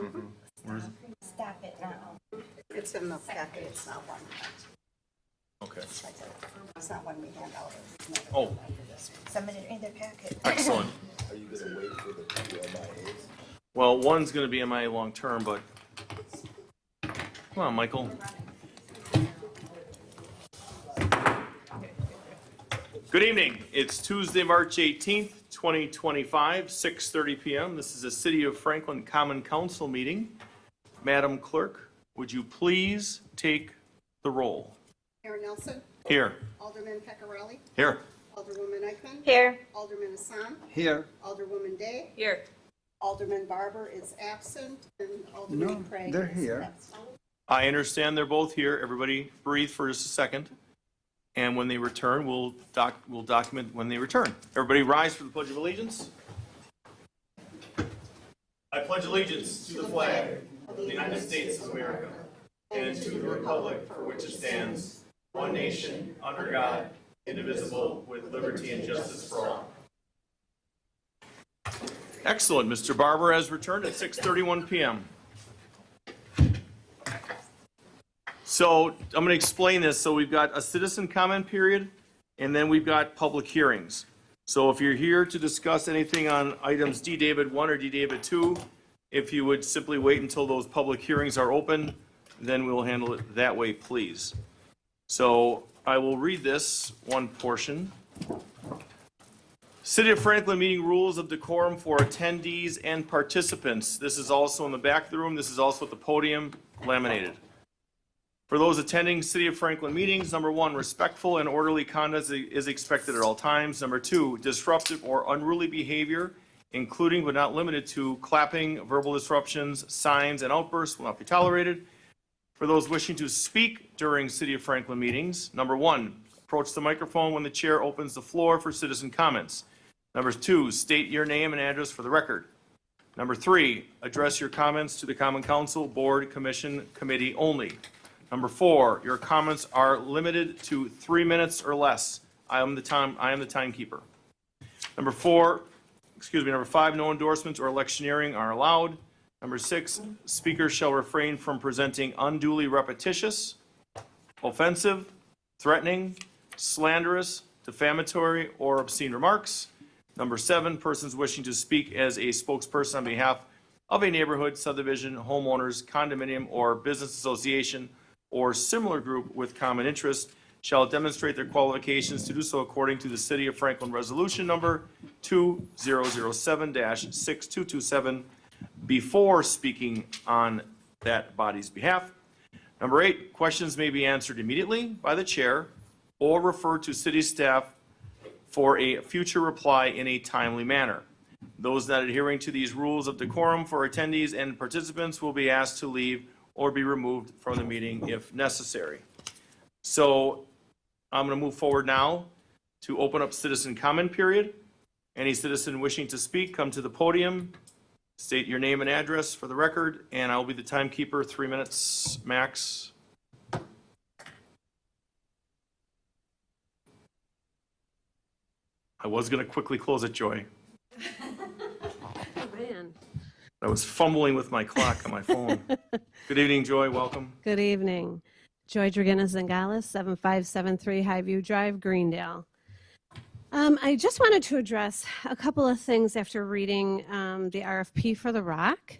Where is it? Stop it now. It's in the packet, it's not one. Okay. It's not one we hand out. Oh, Submitted in their packet. excellent. Are you gonna wait for the two MIAs? Well, one's going to be MIA long term, but come on, Michael. Good evening. It's Tuesday, March 18th, 2025, 6:30 p.m. This is a City of Franklin Common Council meeting. Madam Clerk, would you please take the roll? Mayor Nelson, Here. Alderman Peccarelli, Here. Alderwoman Eichman, Here. Alderman Hassan, Here. Alderwoman Day, Here. Alderman Barber is absent, and Alderman Craig they're is here. absent. I understand they're both here. Everybody breathe for just a second. And when they return, we'll document when they return. Everybody rise for the Pledge of Allegiance. I pledge allegiance to the flag of the United States of America and to the republic for which it stands, one nation, under God, indivisible, with liberty and justice for all. Excellent. Mr. Barber has returned at 6:31 p.m. So I'm going to explain this. So we've got a citizen comment period, and then we've got public hearings. So if you're here to discuss anything on items D. David 1 or D. David 2, if you would simply wait until those public hearings are open, then we'll handle it that way, please. So I will read this one portion. City of Franklin meeting rules of decorum for attendees and participants. This is also in the back of the room. This is also at the podium, laminated. For those attending City of Franklin meetings, number 1, respectful and orderly conduct is expected at all times. Number 2, disruptive or unruly behavior, including but not limited to clapping, verbal disruptions, signs, and outbursts will not be tolerated. For those wishing to speak during City of Franklin meetings, number 1, approach the microphone when the chair opens the floor for citizen comments. Number 2, state your name and address for the record. Number 3, address your comments to the Common Council, Board, Commission, Committee only. Number 4, your comments are limited to 3 minutes or less. I am the timekeeper. Number 5, no endorsements or electioneering are allowed. Number 6, speakers shall refrain from presenting unduly repetitious, offensive, threatening, slanderous, defamatory, or obscene remarks. Number 7, persons wishing to speak as a spokesperson on behalf of a neighborhood, subdivision, homeowners, condominium, or business association, or similar group with common interest shall demonstrate their qualifications to do so according to the City of Franklin Resolution Number 2007-6227 before speaking on that body's behalf. Number 8, questions may be answered immediately by the chair or referred to city staff for a future reply in a timely manner. Those not adhering to these rules of decorum for attendees and participants will be asked to leave or be removed from the meeting if necessary. So I'm going to move forward now to open up citizen comment period. Any citizen wishing to speak, come to the podium, state your name and address for the record, and I'll be the timekeeper, 3 minutes max. I was going to quickly close it, Joy. Oh, man. I was fumbling with my clock on my phone. Good evening, Joy. Welcome. Good evening. Joy Dragina-Zingales, 7573 Highview Drive, Greendale. I just wanted to address a couple of things after reading the RFP for the Rock.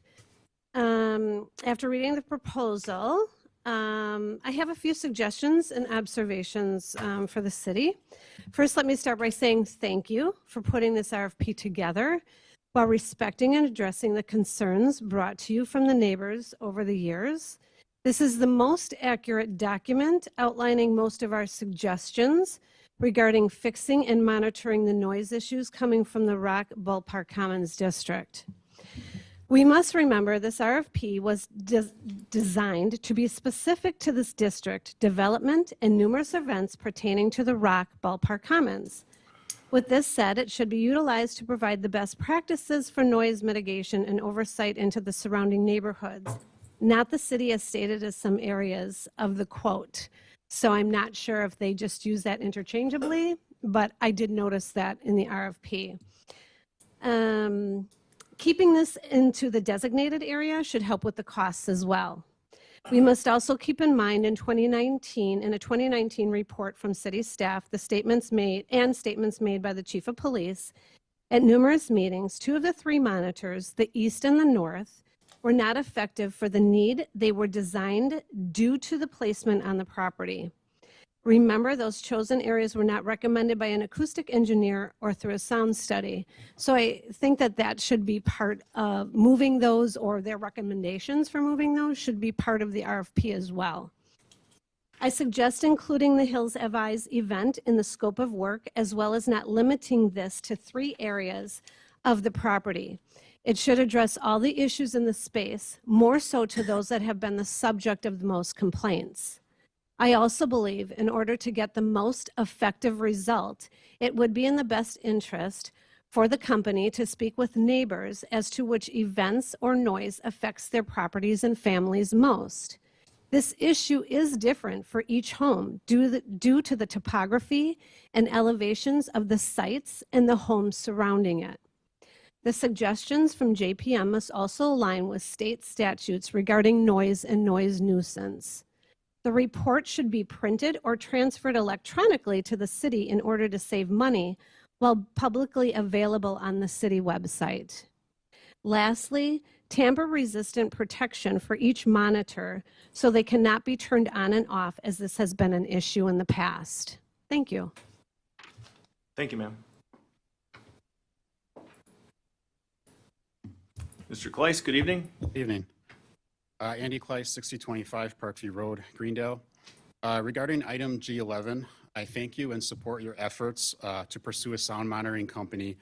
After reading the proposal, I have a few suggestions and observations for the city. First, let me start by saying thank you for putting this RFP together while respecting and addressing the concerns brought to you from the neighbors over the years. This is the most accurate document outlining most of our suggestions regarding fixing and monitoring the noise issues coming from the Rock Ballpark Commons district. We must remember this RFP was designed to be specific to this district development and numerous events pertaining to the Rock Ballpark Commons. With this said, it should be utilized to provide the best practices for noise mitigation and oversight into the surrounding neighborhoods, not the city as stated as some areas of the quote. So I'm not sure if they just use that interchangeably, but I did notice that in the RFP. Keeping this into the designated area should help with the costs as well. We must also keep in mind in a 2019 report from city staff, the statements made by the chief of police at numerous meetings, 2 of the 3 monitors, the east and the north, were not effective for the need they were designed due to the placement on the property. Remember, those chosen areas were not recommended by an acoustic engineer or through a sound study. So I think that that should be part of moving those, or their recommendations for moving those should be part of the RFP as well. I suggest including the Hills Avize event in the scope of work, as well as not limiting this to 3 areas of the property. It should address all the issues in the space, more so to those that have been the subject of the most complaints. I also believe in order to get the most effective result, it would be in the best interest for the company to speak with neighbors as to which events or noise affects their properties and families most. This issue is different for each home due to the topography and elevations of the sites and the homes surrounding it. The suggestions from JPM must also align with state statutes regarding noise and noise nuisance. The report should be printed or transferred electronically to the city in order to save money while publicly available on the city website. Lastly, tamper-resistant protection for each monitor so they cannot be turned on and off, as this has been an issue in the past. Thank you. Thank you, ma'am. Mr. Kleiss, good evening. Evening. Andy Kleiss, 6025 Parkview Road, Greendale. Regarding item G11, I thank you and support your efforts to pursue a sound monitoring company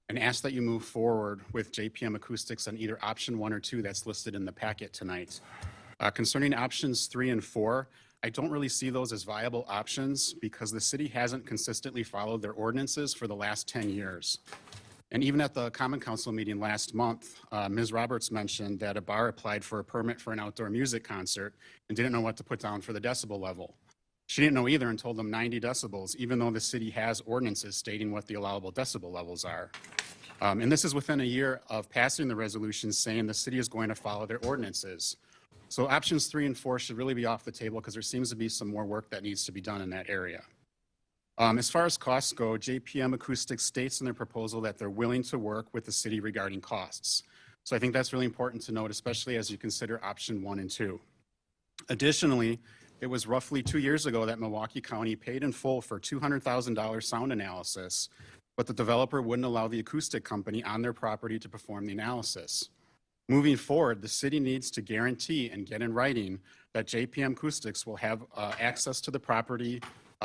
and ask that you move forward with JPM Acoustics on either option 1 or 2 that's listed in the packet tonight. Concerning options 3 and 4, I don't really see those as viable options because the city hasn't consistently followed their ordinances for the last 10 years. And even at the Common Council meeting last month, Ms. Roberts mentioned that a bar applied for a permit for an outdoor music concert and didn't know what to put down for the decibel level. She didn't know either and told them 90 decibels, even though the city has ordinances stating what the allowable decibel levels are. And this is within a year of passing the resolution saying the city is going to follow their ordinances. So options 3 and 4 should really be off the table because there seems to be some more work that needs to be done in that area. As far as costs go, JPM Acoustics states in their proposal that they're willing to work with the city regarding costs. So I think that's really important to note, especially as you consider option 1 and 2. Additionally, it was roughly 2 years ago that Milwaukee County paid in full for $200,000 sound analysis, but the developer wouldn't allow the acoustic company on their property to perform the analysis. Moving forward, the city needs to guarantee and get in writing that JPM Acoustics will have access to the property,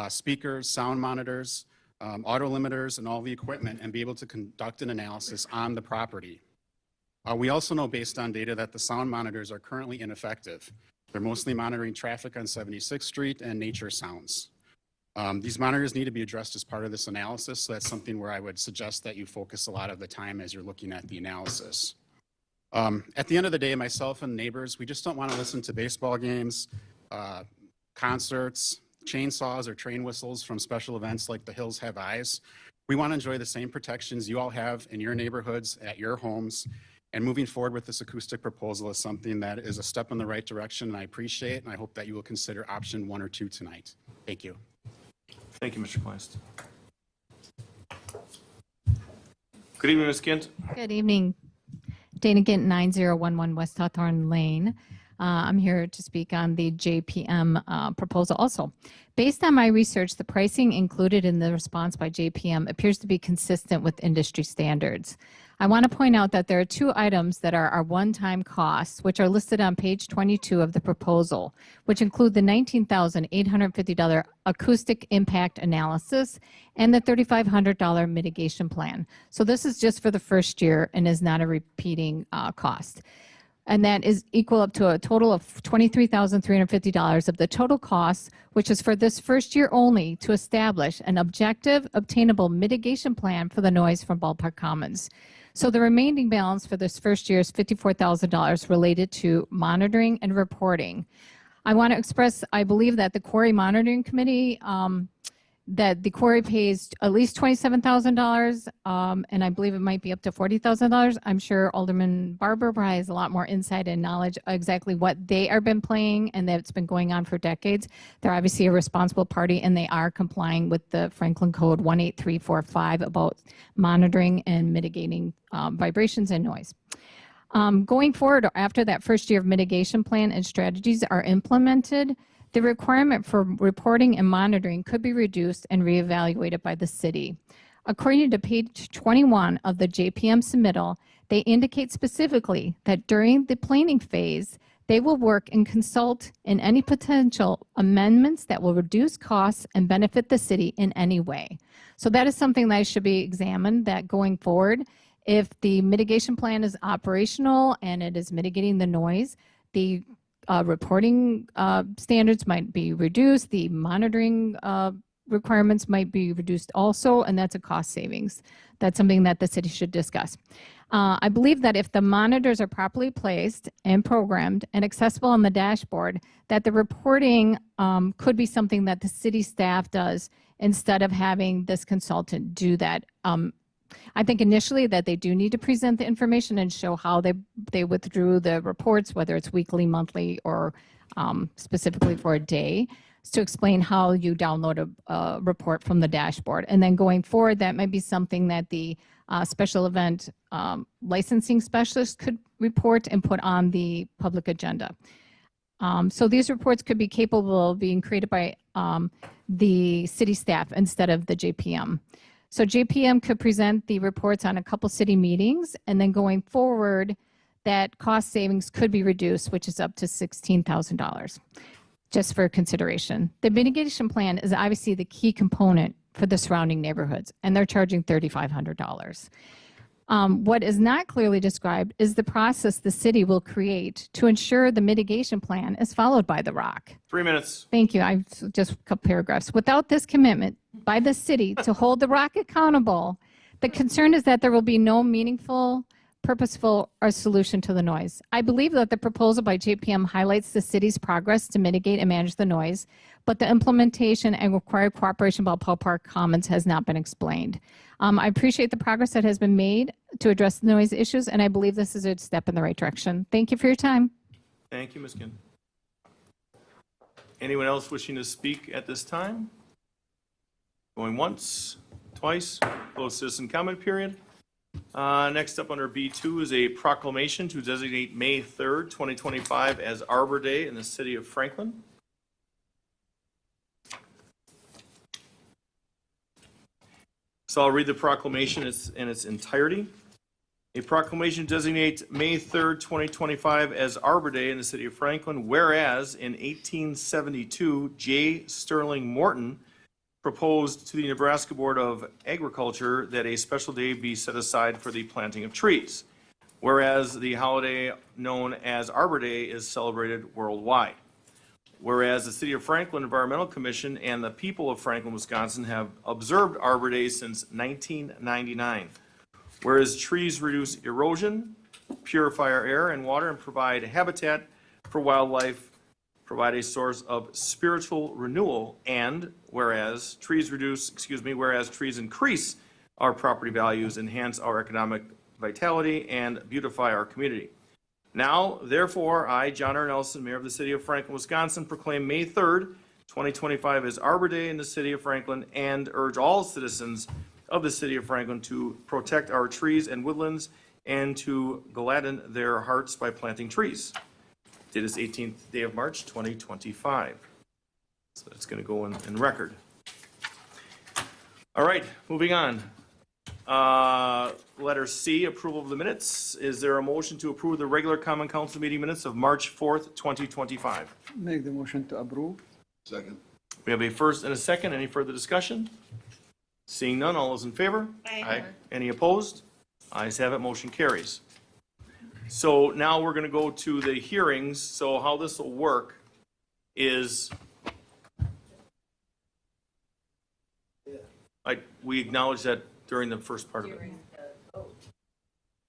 speakers, sound monitors, auto limiters, and all the equipment, and be able to conduct an analysis on the property. We also know based on data that the sound monitors are currently ineffective. They're mostly monitoring traffic on 76th Street and nature sounds. These monitors need to be addressed as part of this analysis, so that's something where I would suggest that you focus a lot of the time as you're looking at the analysis. At the end of the day, myself and neighbors, we just don't want to listen to baseball games, concerts, chainsaws, or train whistles from special events like the Hills Have Eyes. We want to enjoy the same protections you all have in your neighborhoods, at your homes, and moving forward with this acoustic proposal is something that is a step in the right direction, and I appreciate, and I hope that you will consider option 1 or 2 tonight. Thank you. Thank you, Mr. Kleist. Good evening, Ms. Kent. Good evening. Dana Gint, 9011 West Hawthorne Lane. I'm here to speak on the JPM proposal also. Based on my research, the pricing included in the response by JPM appears to be consistent with industry standards. I want to point out that there are 2 items that are our one-time costs, which are listed on page 22 of the proposal, which include the $19,850 acoustic impact analysis and the $3,500 mitigation plan. So this is just for the first year and is not a repeating cost. And that is equal up to a total of $23,350 of the total cost, which is for this first year only to establish an objective, obtainable mitigation plan for the noise from Ballpark Commons. So the remaining balance for this first year is $54,000 related to monitoring and reporting. I want to express, I believe that the Quarry Monitoring Committee that the quarry pays at least $27,000, and I believe it might be up to $40,000. I'm sure Alderman Barber probably has a lot more insight and knowledge exactly what they have been paying, and that's been going on for decades. They're obviously a responsible party, and they are complying with the Franklin Code 18345 about monitoring and mitigating vibrations and noise. Going forward, after that first year of mitigation plan and strategies are implemented, the requirement for reporting and monitoring could be reduced and reevaluated by the city. According to page 21 of the JPM submittal, they indicate specifically that during the planning phase, they will work and consult in any potential amendments that will reduce costs and benefit the city in any way. So that is something that should be examined, that going forward, if the mitigation plan is operational and it is mitigating the noise, the reporting standards might be reduced, the monitoring requirements might be reduced also, and that's a cost savings. That's something that the city should discuss. I believe that if the monitors are properly placed and programmed and accessible on the dashboard, that the reporting could be something that the city staff does instead of having this consultant do that. I think initially that they do need to present the information and show how they withdrew the reports, whether it's weekly, monthly, or specifically for a day, to explain how you download a report from the dashboard. And then going forward, that might be something that the special event licensing specialist could report and put on the public agenda. So these reports could be capable of being created by the city staff instead of the JPM. So JPM could present the reports on a couple city meetings, and then going forward, that cost savings could be reduced, which is up to $16,000, just for consideration. The mitigation plan is obviously the key component for the surrounding neighborhoods, and they're charging $3,500. What is not clearly described is the process the city will create to ensure the mitigation plan is followed by the ROC. 3 minutes. Thank you. I've just a couple paragraphs. Without this commitment by the city to hold the ROC accountable, the concern is that there will be no meaningful, purposeful, or solution to the noise. I believe that the proposal by JPM highlights the city's progress to mitigate and manage the noise, but the implementation and required cooperation by Paul Park Commons has not been explained. I appreciate the progress that has been made to address the noise issues, and I believe this is a step in the right direction. Thank you for your time. Thank you, Ms. Ginn. Anyone else wishing to speak at this time? Going once, twice, closed citizen comment period. Next up under B2 is a proclamation to designate May 3rd, 2025 as Arbor Day in the city of Franklin. So I'll read the proclamation in its entirety. A proclamation to designate May 3rd, 2025 as Arbor Day in the city of Franklin, whereas in 1872, J. Sterling Morton proposed to the Nebraska Board of Agriculture that a special day be set aside for the planting of trees, whereas the holiday known as Arbor Day is celebrated worldwide. Whereas the City of Franklin Environmental Commission and the people of Franklin, Wisconsin have observed Arbor Day since 1999. Whereas trees reduce erosion, purify our air and water, and provide habitat for wildlife, provide a source of spiritual renewal, and whereas trees increase our property values, enhance our economic vitality, and beautify our community. Now, therefore, I, John R. Nelson, Mayor of the City of Franklin, Wisconsin, proclaim May 3rd, 2025 as Arbor Day in the City of Franklin, and urge all citizens of the City of Franklin to protect our trees and woodlands and to gladden their hearts by planting trees. It is 18th day of March, 2025. So that's going to go in record. All right, moving on. Letter C, approval of the minutes. Is there a motion to approve the regular common council meeting minutes of March 4th, 2025? Make the motion to approve. Second. We have a first and a second. Any further discussion? Seeing none, all those in favor? Aye. Any opposed? Ayes have it, motion carries. So now we're going to go to the hearings. So how this will work is we acknowledge that during the first part of it.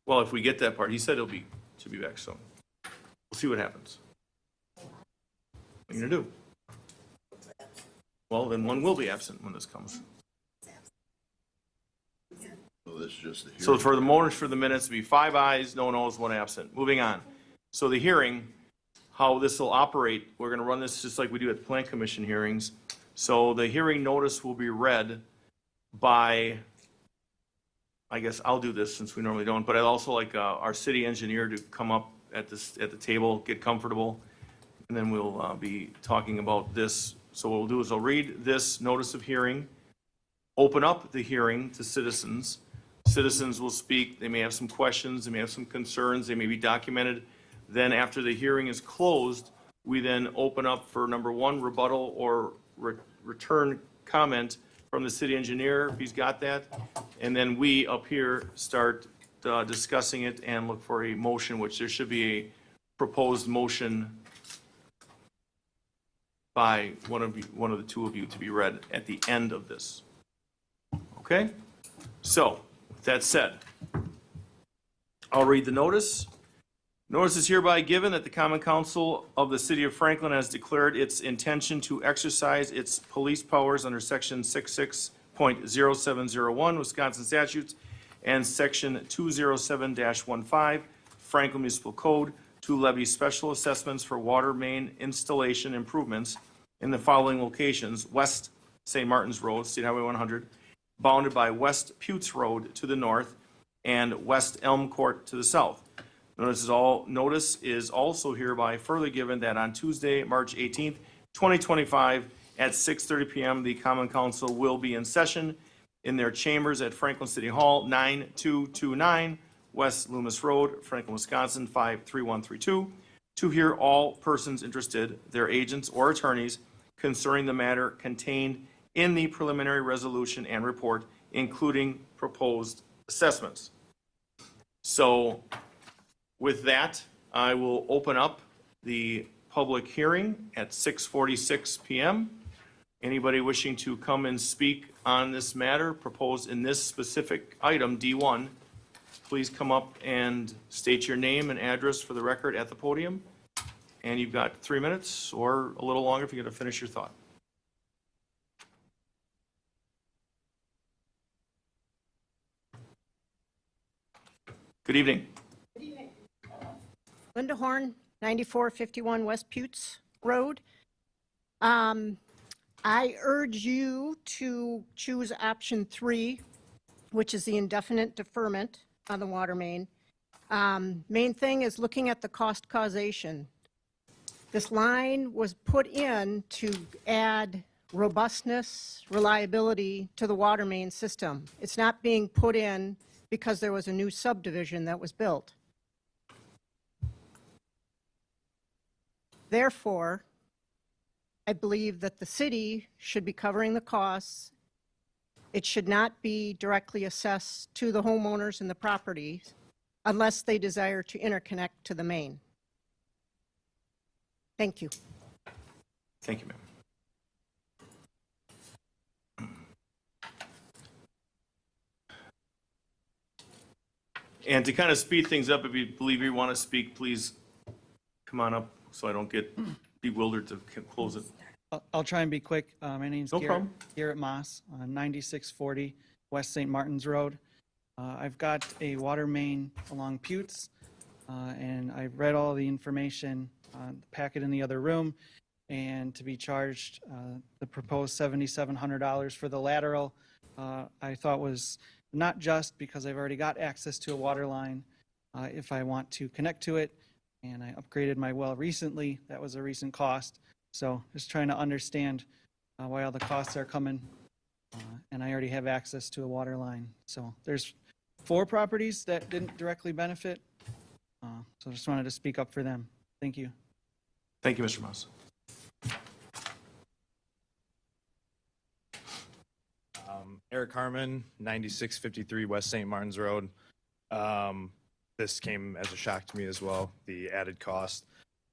Well, if we get that part, he said should be back soon. We'll see what happens. What are you going to do? Well, then one will be absent when this comes. So this is just the So hearing. for the motion for the minutes, to be 5 ayes, no noes, 1 absent. Moving on. So the hearing, how this will operate, we're going to run this just like we do at the Plan Commission hearings. So the hearing notice will be read by, I guess I'll do this since we normally don't, but I'd also like our city engineer to come up at the table, get comfortable, and then we'll be talking about this. So what we'll do is I'll read this notice of hearing, open up the hearing to citizens. Citizens will speak, they may have some questions, they may have some concerns, they may be documented. Then after the hearing is closed, we then open up for number one, rebuttal or return comment from the city engineer, if he's got that. And then we up here start discussing it and look for a motion, which there should be a proposed motion by one of the two of you to be read at the end of this. Okay? So, with that said, I'll read the notice. Notice is hereby given that the Common Council of the City of Franklin has declared its intention to exercise its police powers under Section 66.0701 Wisconsin statutes and Section 207-15 Franklin Municipal Code to levy special assessments for water main installation improvements in the following locations: West St. Martin's Road, State Highway 100, bounded by West Putes Road to the north and West Elm Court to the south. Notice is also hereby further given that on Tuesday, March 18th, 2025, at 6:30 PM, the Common Council will be in session in their chambers at Franklin City Hall, 9229 West Loomis Road, Franklin, Wisconsin, 53132, to hear all persons interested, their agents or attorneys, concerning the matter contained in the preliminary resolution and report, including proposed assessments. So with that, I will open up the public hearing at 6:46 PM. Anybody wishing to come and speak on this matter proposed in this specific item, D1, please come up and state your name and address for the record at the podium. And you've got 3 minutes or a little longer if you're going to finish your thought. Good evening. Linda Horn, 9451 West Putes Road. I urge you to choose option 3, which is the indefinite deferment on the water main. Main thing is looking at the cost causation. This line was put in to add robustness, reliability to the water main system. It's not being put in because there was a new subdivision that was built. Therefore, I believe that the city should be covering the costs. It should not be directly assessed to the homeowners and the properties unless they desire to interconnect to the main. Thank you. Thank you, ma'am. And to kind of speed things up, if you believe you want to speak, please come on up so I don't get bewildered to close it. I'll try and be quick. My name's No Garrett, problem. Garrett Moss, 9640 West St. Martin's Road. I've got a water main along Putes, and I've read all the information on the packet in the other room, and to be charged the proposed $7,700 for the lateral, I thought was not just because I've already got access to a water line. If I want to connect to it, and I upgraded my well recently, that was a recent cost. So just trying to understand why all the costs are coming, and I already have access to a water line. So there's 4 properties that didn't directly benefit, so just wanted to speak up for them. Thank you. Thank you, Mr. Moss. Eric Harmon, 9653 West St. Martin's Road. This came as a shock to me as well, the added cost.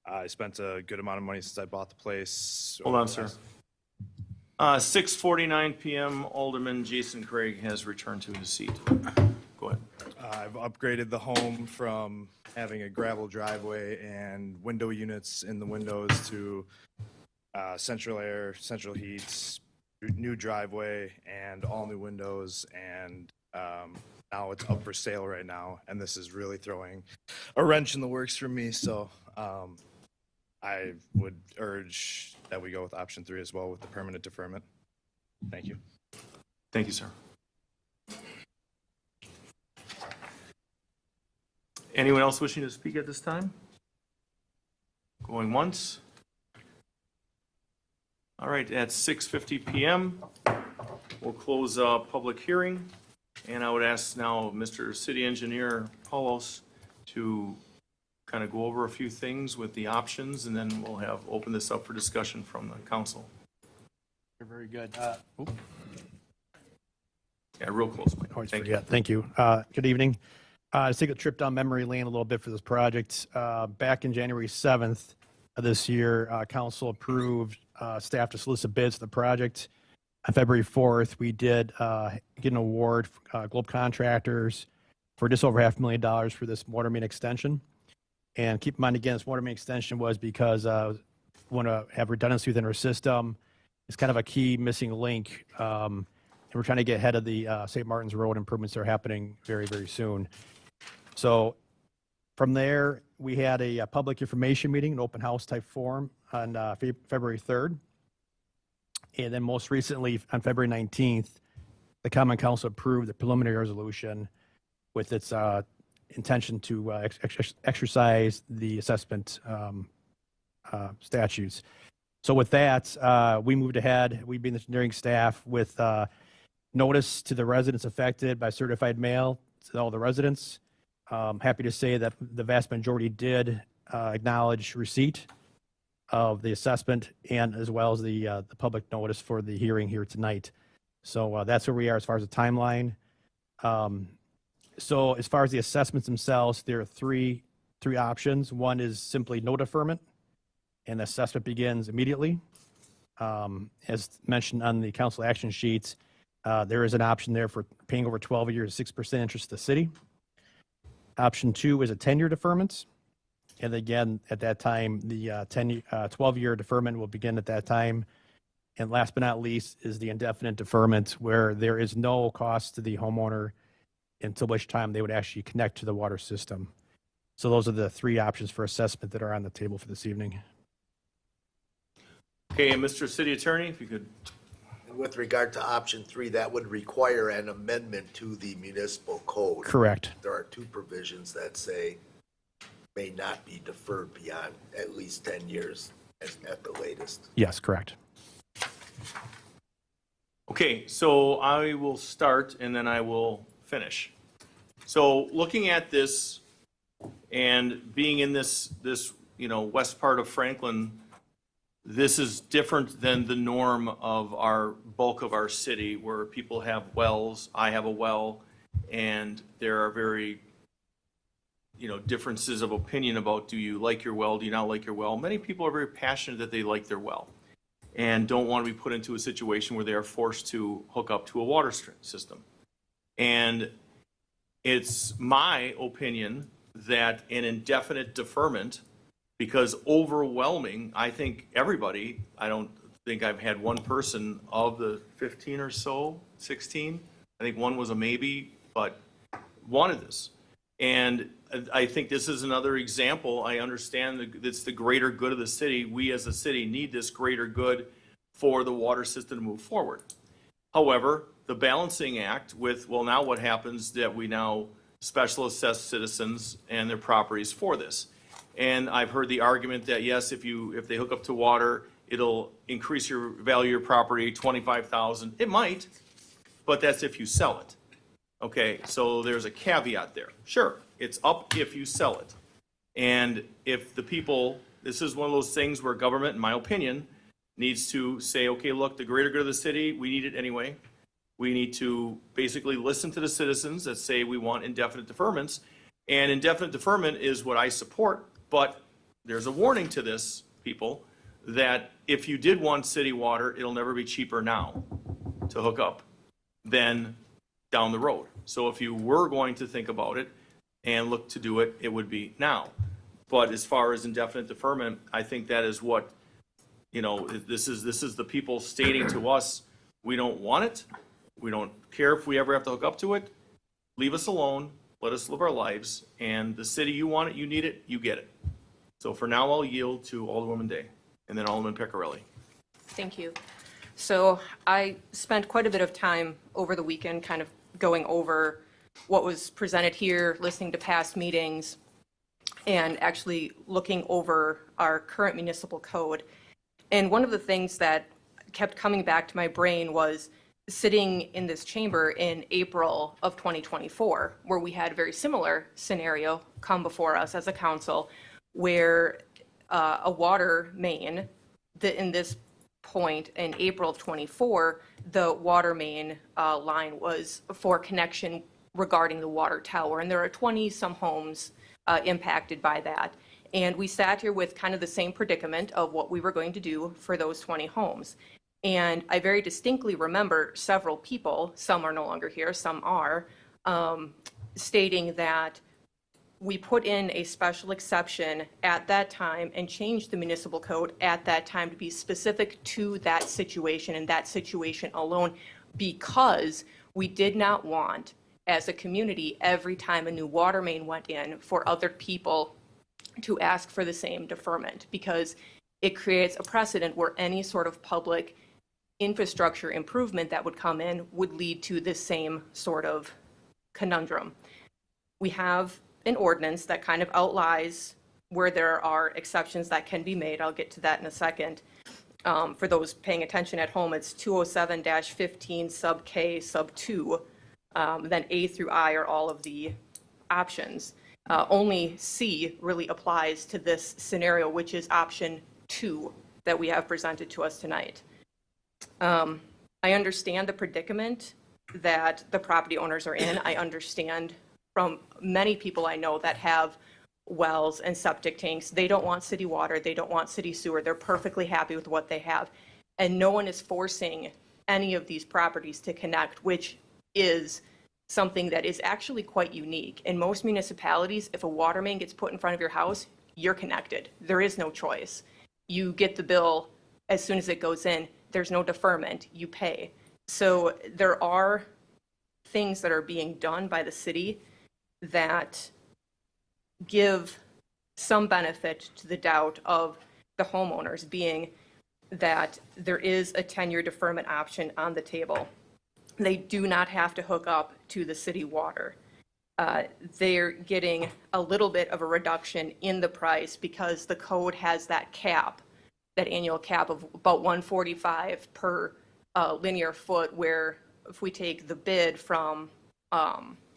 I spent a good amount of money since I bought the place. Hold on, sir. 6:49 PM, Alderman Jason Craig has returned to his seat. Go ahead. I've upgraded the home from having a gravel driveway and window units in the windows to central air, central heat, new driveway and all new windows, and now it's up for sale right now, and this is really throwing a wrench in the works for me. So I would urge that we go with option 3 as well with the permanent deferment. Thank you. Thank you, sir. Anyone else wishing to speak at this time? Going once? All right, at 6:50 PM, we'll close public hearing, and I would ask now Mr. City Engineer Paulos to kind of go over a few things with the options, and then we'll open this up for discussion from the council. Very good. Yeah, real close, Mike. Always Thank forget. Thank you. Good evening. Let's take a trip down memory lane a little bit for this project. Back in January 7th of this year, council approved staff to solicit bids for the project. On February 4th, we did get an award, Globe Contractors, for just over $500,000 for this water main extension. And keep in mind, again, this water main extension was because we want to have redundancy within our system. It's kind of a key missing link. And we're trying to get ahead of the St. Martin's Road improvements that are happening very, very soon. So from there, we had a public information meeting, an open house type forum on February 3rd. And then most recently, on February 19th, the Common Council approved the preliminary resolution with its intention to exercise the assessment statutes. So with that, we moved ahead. We being the engineering staff with notice to the residents affected by certified mail to all the residents. Happy to say that the vast majority did acknowledge receipt of the assessment and as well as the public notice for the hearing here tonight. So that's where we are as far as the timeline. So as far as the assessments themselves, there are three options. One is simply no deferment, and the assessment begins immediately. As mentioned on the council action sheets, there is an option there for paying over 12 years, 6% interest to the city. Option 2 is a 10-year deferment. And again, at that time, the 12-year deferment will begin at that time. And last but not least is the indefinite deferment, where there is no cost to the homeowner until which time they would actually connect to the water system. So those are the three options for assessment that are on the table for this evening. Okay, and Mr. City Attorney, if you could. With regard to option 3, that would require an amendment to the municipal code. Correct. There are 2 provisions that say may not be deferred beyond at least 10 years at the latest. Yes, correct. Okay, so I will start and then I will finish. So looking at this and being in this west part of Franklin, this is different than the norm of our bulk of our city where people have wells. I have a well, and there are very, differences of opinion about do you like your well, do you not like your well. Many people are very passionate that they like their well and don't want to be put into a situation where they are forced to hook up to a water system. And it's my opinion that an indefinite deferment, because overwhelming, I think everybody, I don't think I've had one person of the 15 or so, 16, I think one was a maybe, but wanted this. And I think this is another example. I understand that it's the greater good of the city. We as a city need this greater good for the water system to move forward. However, the balancing act with, well, now what happens that we now special assess citizens and their properties for this? And I've heard the argument that yes, if they hook up to water, it'll increase your value of your property, $25,000. It might, but that's if you sell it. Okay, so there's a caveat there. Sure, it's up if you sell it. And if the people, this is one of those things where government, in my opinion, needs to say, okay, look, the greater good of the city, we need it anyway. We need to basically listen to the citizens that say we want indefinite deferments. And indefinite deferment is what I support, but there's a warning to this, people, that if you did want city water, it'll never be cheaper now to hook up than down the road. So if you were going to think about it and look to do it, it would be now. But as far as indefinite deferment, I think that is what, this is the people stating to us, We don't want it. We don't care if we ever have to hook up to it. Leave us alone. Let us live our lives. And the city, you want it, you need it, you get it. So for now, I'll yield to Alderwoman Day and then Alderman Peccarelli. Thank you. So I spent quite a bit of time over the weekend kind of going over what was presented here, listening to past meetings, and actually looking over our current municipal code. And one of the things that kept coming back to my brain was sitting in this chamber in April of 2024, where we had a very similar scenario come before us as a council, where a water main, in this point in April of 24, the water main line was for connection regarding the water tower. And there are 20-some homes impacted by that. And we sat here with kind of the same predicament of what we were going to do for those 20 homes. And I very distinctly remember several people, some are no longer here, some are, stating that we put in a special exception at that time and changed the municipal code at that time to be specific to that situation and that situation alone, because we did not want, as a community, every time a new water main went in, for other people to ask for the same deferment, because it creates a precedent where any sort of public infrastructure improvement that would come in would lead to this same sort of conundrum. We have an ordinance that kind of outlines where there are exceptions that can be made. I'll get to that in a second. For those paying attention at home, it's 207-15 sub K sub 2. Then A through I are all of the options. Only C really applies to this scenario, which is option 2 that we have presented to us tonight. I understand the predicament that the property owners are in. I understand from many people I know that have wells and septic tanks, they don't want city water, they don't want city sewer, they're perfectly happy with what they have. And no one is forcing any of these properties to connect, which is something that is actually quite unique. In most municipalities, if a water main gets put in front of your house, you're connected. There is no choice. You get the bill as soon as it goes in. There's no deferment. You pay. So there are things that are being done by the city that give some benefit to the doubt of the homeowners, being that there is a 10-year deferment option on the table. They do not have to hook up to the city water. They're getting a little bit of a reduction in the price because the code has that cap, that annual cap of about $145 per linear foot, where if we take the bid from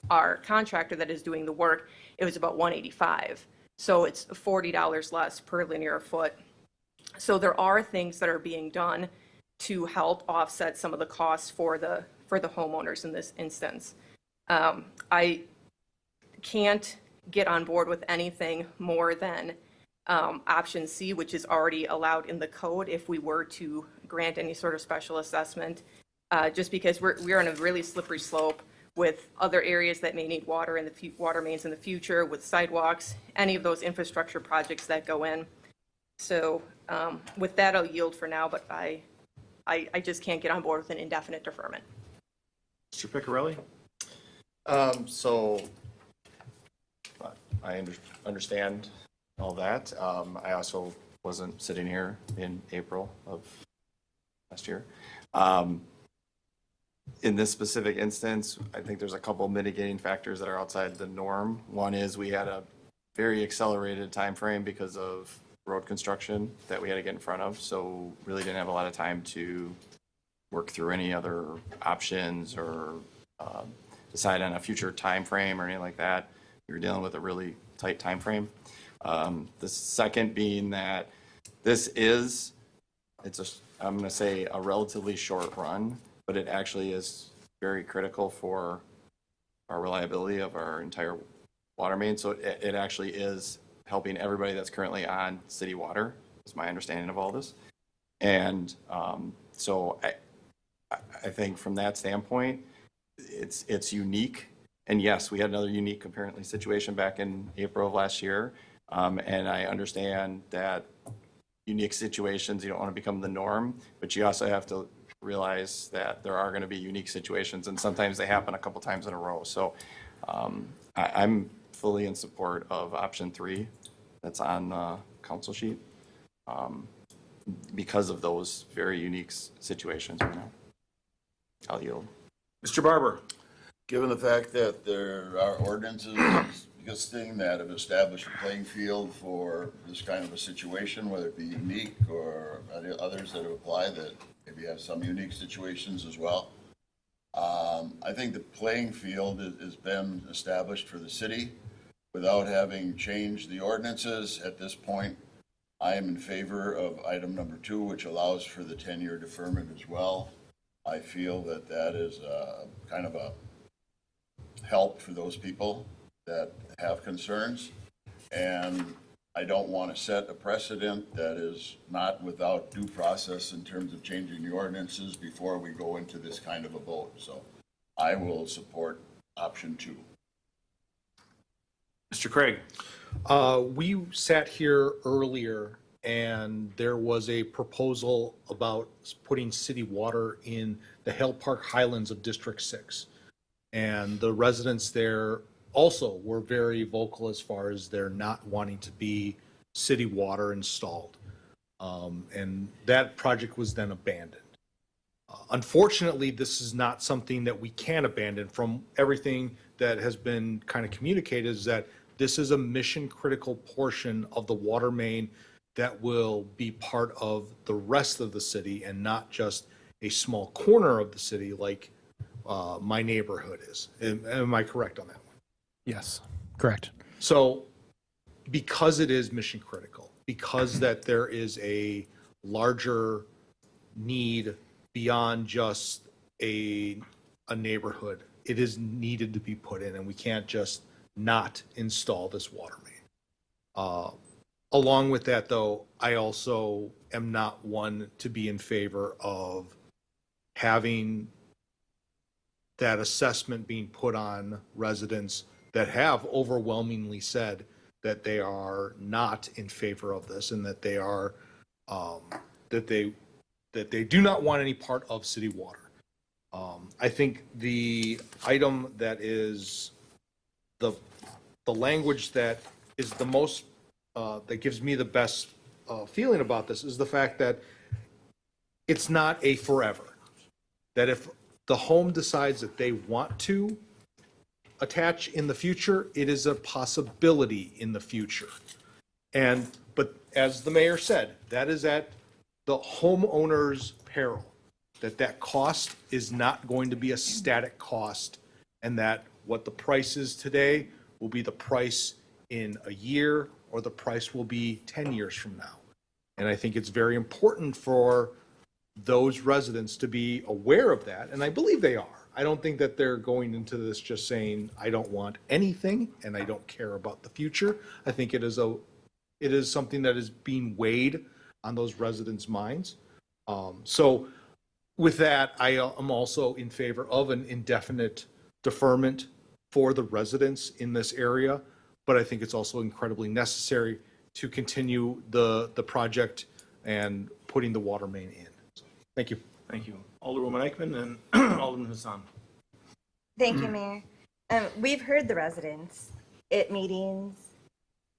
our contractor that is doing the work, it was about $185. So it's $40 less per linear foot. So there are things that are being done to help offset some of the costs for the homeowners in this instance. I can't get on board with anything more than option C, which is already allowed in the code if we were to grant any sort of special assessment, just because we're on a really slippery slope with other areas that may need water in the water mains in the future, with sidewalks, any of those infrastructure projects that go in. So with that, I'll yield for now, but I just can't get on board with an indefinite deferment. Mr. Piccarelli? So I understand all that. I also wasn't sitting here in April of last year. In this specific instance, I think there's a couple mitigating factors that are outside the norm. One is we had a very accelerated time frame because of road construction that we had to get in front of, so really didn't have a lot of time to work through any other options or decide on a future time frame or anything like that. We were dealing with a really tight time frame. The second being that I'm going to say a relatively short run, but it actually is very critical for our reliability of our entire water main. So it actually is helping everybody that's currently on city water, is my understanding of all this. And so I think from that standpoint, it's unique. And yes, we had another unique apparently situation back in April of last year. And I understand that unique situations, you don't want to become the norm, but you also have to realize that there are going to be unique situations, and sometimes they happen a couple times in a row. So I'm fully in support of option 3 that's on the council sheet because of those very unique situations. I'll yield. Mr. Barber? Given the fact that there are ordinances existing that have established a playing field for this kind of a situation, whether it be unique or others that apply that maybe have some unique situations as well. I think the playing field has been established for the city without having changed the ordinances. At this point, I am in favor of item number 2, which allows for the 10-year deferment as well. I feel that that is kind of a help for those people that have concerns. And I don't want to set a precedent that is not without due process in terms of changing the ordinances before we go into this kind of a vote. So I will support option 2. Mr. Craig? We sat here earlier and there was a proposal about putting city water in the Hale Park Highlands of District 6. And the residents there also were very vocal as far as they're not wanting to be city water installed. And that project was then abandoned. Unfortunately, this is not something that we can abandon. From everything that has been kind of communicated is that this is a mission critical portion of the water main that will be part of the rest of the city and not just a small corner of the city like my neighborhood is. Am I correct on that one? Yes, correct. So because it is mission critical, because that there is a larger need beyond just a neighborhood, it is needed to be put in, and we can't just not install this water main. Along with that, though, I also am not one to be in favor of having that assessment being put on residents that have overwhelmingly said that they are not in favor of this and that they are that they do not want any part of city water. I think the item that is the language that is the most that gives me the best feeling about this is the fact that it's not a forever. That if the home decides that they want to attach in the future, it is a possibility in the future. But as the mayor said, that is at the homeowner's peril, that cost is not going to be a static cost, and that what the price is today will be the price in a year, or the price will be 10 years from now. And I think it's very important for those residents to be aware of that, and I believe they are. I don't think that they're going into this just saying, I don't want anything and I don't care about the future. I think it is something that is being weighed on those residents' minds. So with that, I am also in favor of an indefinite deferment for the residents in this area, but I think it's also incredibly necessary to continue the project and putting the water main in. So, thank you. Thank you. Alderwoman Eichman and Alderman Hassan. Thank you, Mayor. We've heard the residents at meetings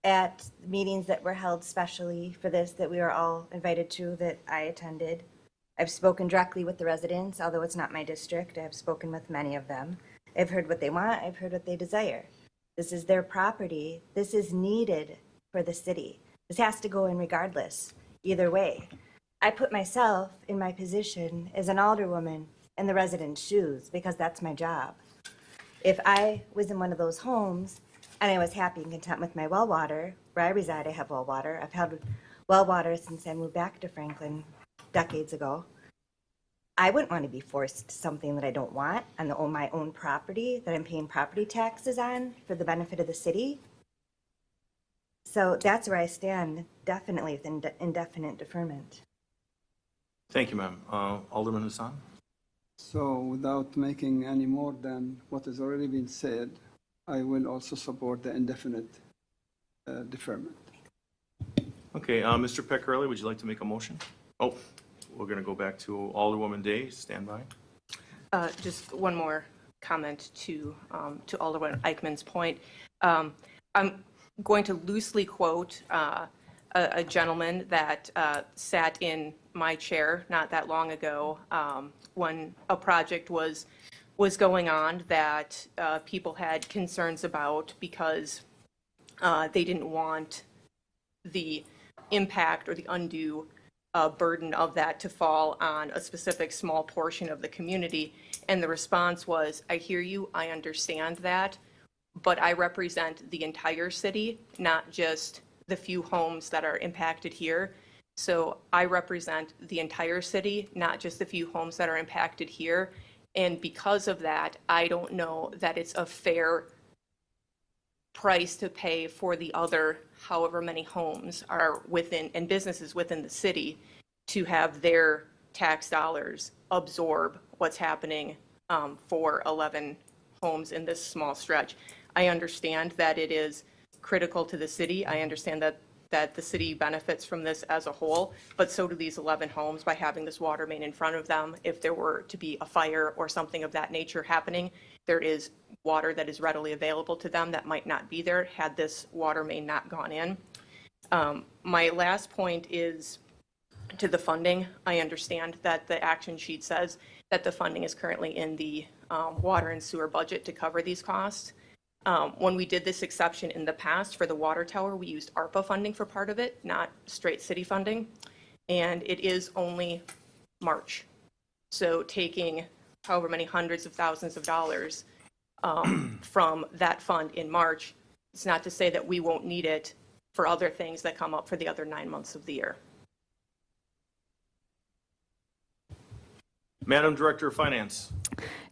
that were held specially for this, that we were all invited to, that I attended. I've spoken directly with the residents, although it's not my district. I've spoken with many of them. I've heard what they want. I've heard what they desire. This is their property. This is needed for the city. This has to go in regardless, either way. I put myself in my position as an alderwoman in the residents' shoes because that's my job. If I was in one of those homes and I was happy and content with my well water, where I reside, I have well water. I've had well water since I moved back to Franklin decades ago. I wouldn't want to be forced to something that I don't want on my own property that I'm paying property taxes on for the benefit of the city. So that's where I stand, definitely with indefinite deferment. Thank you, ma'am. Alderman Hassan? So without making any more than what has already been said, I will also support the indefinite deferment. Okay, Mr. Peccarelli, would you like to make a motion? Oh, we're going to go back to Alderwoman Day. Stand by. Just one more comment to Alderman Eichmann's point. I'm going to loosely quote a gentleman that sat in my chair not that long ago when a project was going on that people had concerns about because they didn't want the impact or the undue burden of that to fall on a specific small portion of the community. And the response was, I hear you, I understand that, but I represent the entire city, not just the few homes that are impacted here. So I represent the entire city, not just the few homes that are impacted here. And because of that, I don't know that it's a fair price to pay for the other however many homes are within and businesses within the city to have their tax dollars absorb what's happening for 11 homes in this small stretch. I understand that it is critical to the city. I understand that the city benefits from this as a whole, but so do these 11 homes by having this water main in front of them. If there were to be a fire or something of that nature happening, there is water that is readily available to them that might not be there had this water main not gone in. My last point is to the funding. I understand that the action sheet says that the funding is currently in the water and sewer budget to cover these costs. When we did this exception in the past for the water tower, we used ARPA funding for part of it, not straight city funding. And it is only March. So taking however many hundreds of thousands of dollars from that fund in March, it's not to say that we won't need it for other things that come up for the other 9 months of the year. Madam Director of Finance.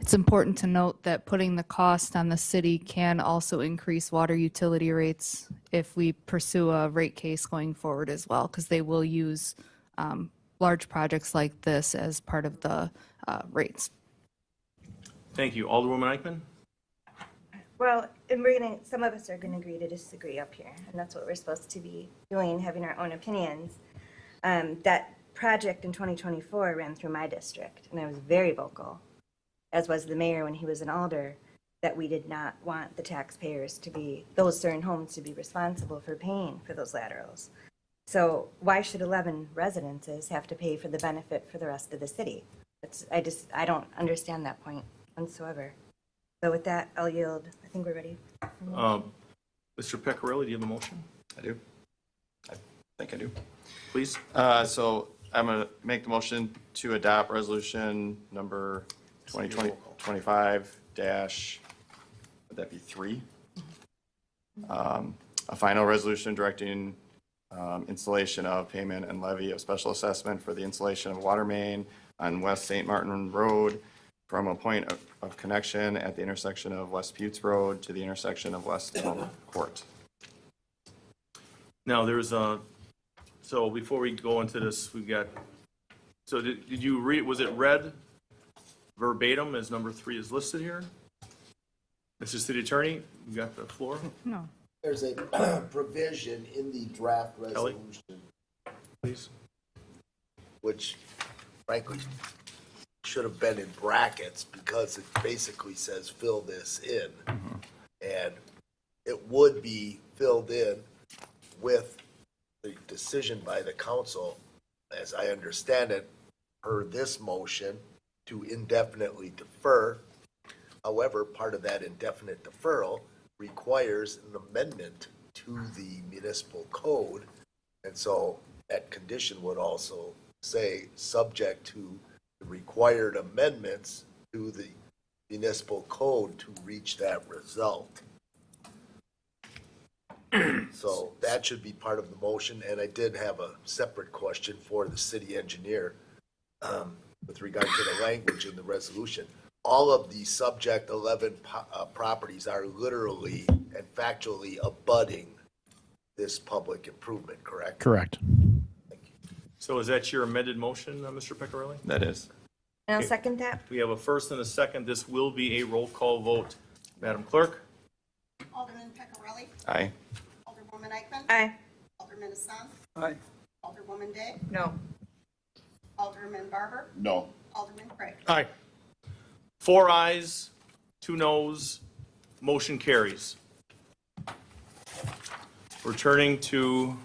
It's important to note that putting the cost on the city can also increase water utility rates if we pursue a rate case going forward as well, because they will use large projects like this as part of the rates. Thank you. Alderwoman Eichmann. Well, and some of us are gonna agree to disagree up here, and that's what we're supposed to be doing, having our own opinions. That project in 2024 ran through my district, and I was very vocal, as was the mayor when he was an alder, that we did not want the taxpayers to be, those certain homes to be responsible for paying for those laterals. So why should 11 residences have to pay for the benefit for the rest of the city? I don't understand that point whatsoever. So with that, I'll yield. I think we're ready. Mr. Pecorelli, do you have a motion? I do. I think I do. Please. So I'm going to make the motion to adopt resolution number 2025 dash, would that be 3? A final resolution directing installation of payment and levy of special assessment for the installation of water main on West St. Martin Road from a point of connection at the intersection of West Buttes Road to the intersection of West Elm Court. Now, there's so before we go into this, we've got, so did you read, was it read verbatim as number 3 is listed here? Mr. City Attorney, you got the floor? No. There's a provision in the draft Kelly? resolution, Please. which frankly should have been in brackets because it basically says fill this in. And it would be filled in with the decision by the council, as I understand it, per this motion to indefinitely defer. However, part of that indefinite deferral requires an amendment to the municipal code. And so that condition would also say, subject to the required amendments to the municipal code to reach that result. So that should be part of the motion, and I did have a separate question for the city engineer with regard to the language in the resolution. All of the subject 11 properties are literally and factually abutting this public improvement, correct? Correct. So is that your amended motion, Mr. Pecorelli? That is. And I'll second that. We have a first and a second. This will be a roll call vote. Madam Clerk? Alderman Pecorelli, Aye. Alderwoman Eichmann, Aye. Alderman Assam, Aye. Alderwoman Day, No. Alderman Barber, No. Alderman Craig. Aye. 4 ayes, 2 noes, motion carries. Returning to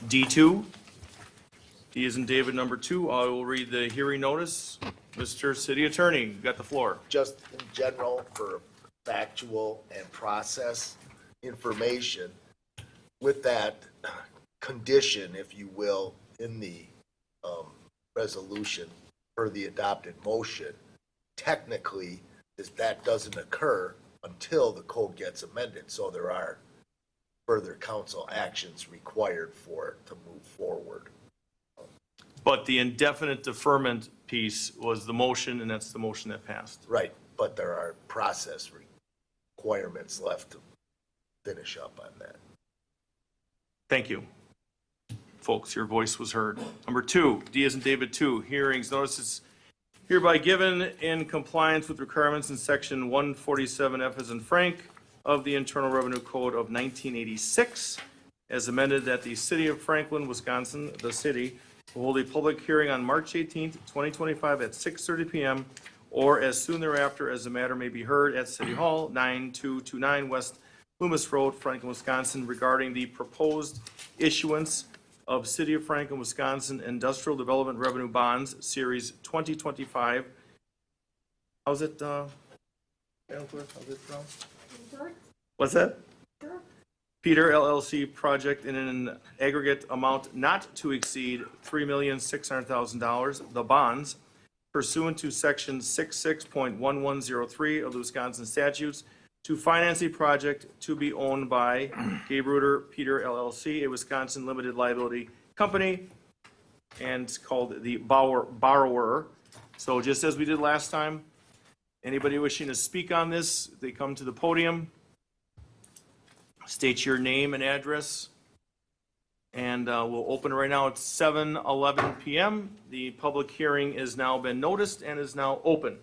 D2. D is in David, number 2. I will read the hearing notice. Mr. City Attorney, you got the floor. Just in general for factual and process information, with that condition, if you will, in the resolution for the adopted motion, technically, that doesn't occur until the code gets amended, so there are further council actions required for it to move forward. But the indefinite deferment piece was the motion, and that's the motion that passed. Right, but there are process requirements left to finish up on that. Thank you. Folks, your voice was heard. Number 2, D as in David 2, hearings, notices hereby given in compliance with requirements in section 147F as in Frank of the Internal Revenue Code of 1986, as amended that the city of Franklin, Wisconsin, the city, will hold a public hearing on March 18th, 2025 at 6:30 PM or as soon thereafter as the matter may be heard at City Hall, 9229 West Loomis Road, Franklin, Wisconsin, regarding the proposed issuance of City of Franklin, Wisconsin Industrial Development Revenue Bonds, Series 2025. How's it, Madam Clerk, how's it pronounced? What's that? Peter LLC project in an aggregate amount not to exceed $3,600,000, the bonds pursuant to section 66.1103 of the Wisconsin statutes to finance a project to be owned by Gabe Reuter Peter LLC, a Wisconsin limited liability company, and it's called the borrower. So just as we did last time, anybody wishing to speak on this, they come to the podium, state your name and address, and we'll open right now at 7:11 PM. The public hearing has now been noticed and is now open.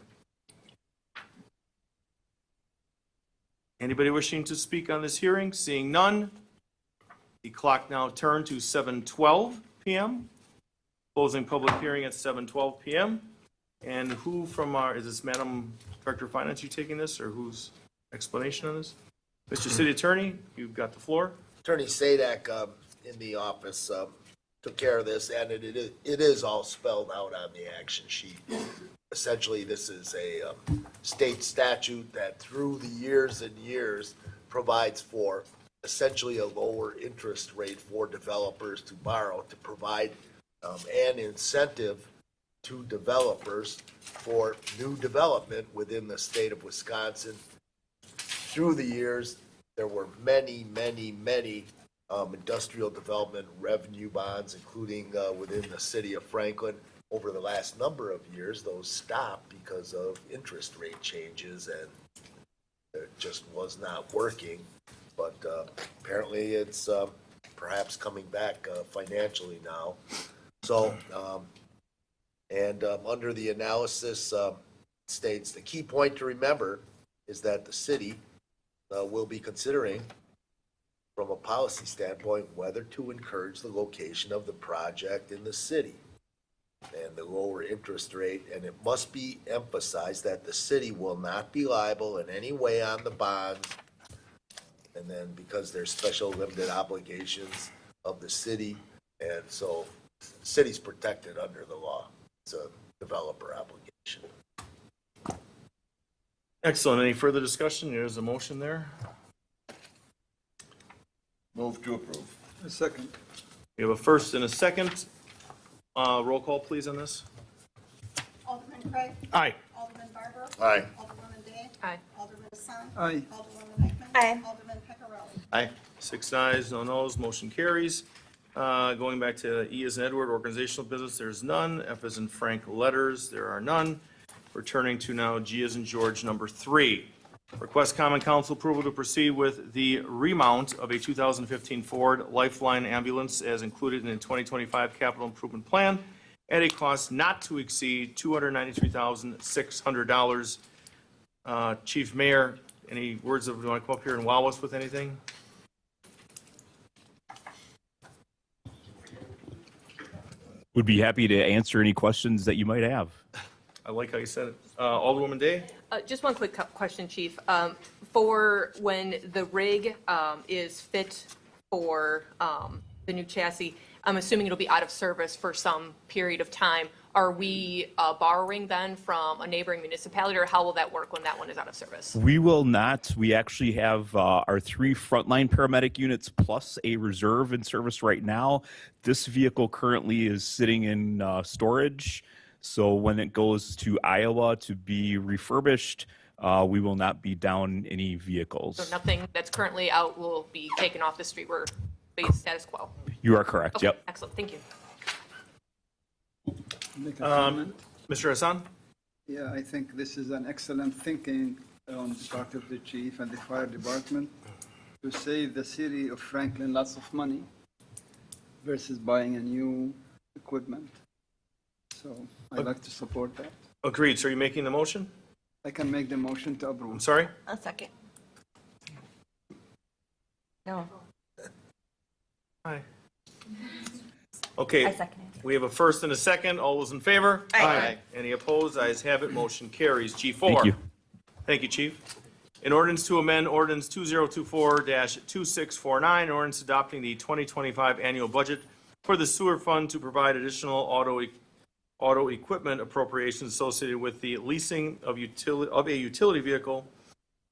Anybody wishing to speak on this hearing? Seeing none, the clock now turned to 7:12 PM. Closing public hearing at 7:12 PM. And who from is this Madam Director of Finance, you taking this, or whose explanation on this? Mr. City Attorney, you've got the floor. Attorney Sadak in the office took care of this, and it is all spelled out on the action sheet. Essentially, this is a state statute that through the years and years provides for essentially a lower interest rate for developers to borrow, to provide an incentive to developers for new development within the state of Wisconsin. Through the years, there were many industrial development revenue bonds, including within the city of Franklin. Over the last number of years, those stopped because of interest rate changes, and it just was not working. But apparently, it's perhaps coming back financially now. So, under the analysis states, the key point to remember is that the city will be considering, from a policy standpoint, whether to encourage the location of the project in the city and the lower interest rate. And it must be emphasized that the city will not be liable in any way on the bonds. And then because there's special limited obligations of the city, and so the city's protected under the law. It's a developer obligation. Excellent. Any further discussion? There's a motion there. Move to approve. A second. We have a first and a second. Roll call, please, on this. Alderman Craig. Aye. Alderman Barber. Aye. Alderwoman Day. Aye. Alderman Hassan. Aye. Alderwoman Eichman. Aye. Alderman Peccarelli. Aye. 6 ayes, no noes, motion carries. Going back to E as in Edward, organizational business, there's none. F as in Frank, letters, there are none. Returning to now G as in George, number 3. Request common council approval to proceed with the remount of a 2015 Ford Lifeline ambulance as included in the 2025 capital improvement plan at a cost not to exceed $293,600. Chief Mayor, any words of, you want to come up here and wow us with anything? Would be happy to answer any questions that you might have. I like how you said it. Alderwoman Day? Just one quick question, Chief. For when the rig is fit for the new chassis, I'm assuming it'll be out of service for some period of time. Are we borrowing then from a neighboring municipality, or how will that work when that one is out of service? We will not. We actually have our 3 frontline paramedic units plus a reserve in service right now. This vehicle currently is sitting in storage. So when it goes to Iowa to be refurbished, we will not be down any vehicles. So nothing that's currently out will be taken off the street. We're base status quo. You are correct. Okay, Yep. excellent. Thank you. Make a comment? Mr. Hassan? Yeah, I think this is an excellent thinking on the part of the chief and the fire department to save the city of Franklin lots of money versus buying a new equipment. So I'd like to support that. Agreed. So are you making the motion? I can make the motion to I'm approve. sorry? A second. No, Aye. I Okay, second it. we have a first and a second. All those in favor? Aye. Any opposed? Ayes have it. Motion carries. G4. Thank you. Thank you, Chief. An ordinance to amend ordinance 2024-2649, an ordinance adopting the 2025 annual budget for the sewer fund to provide additional auto equipment appropriations associated with the leasing of a utility vehicle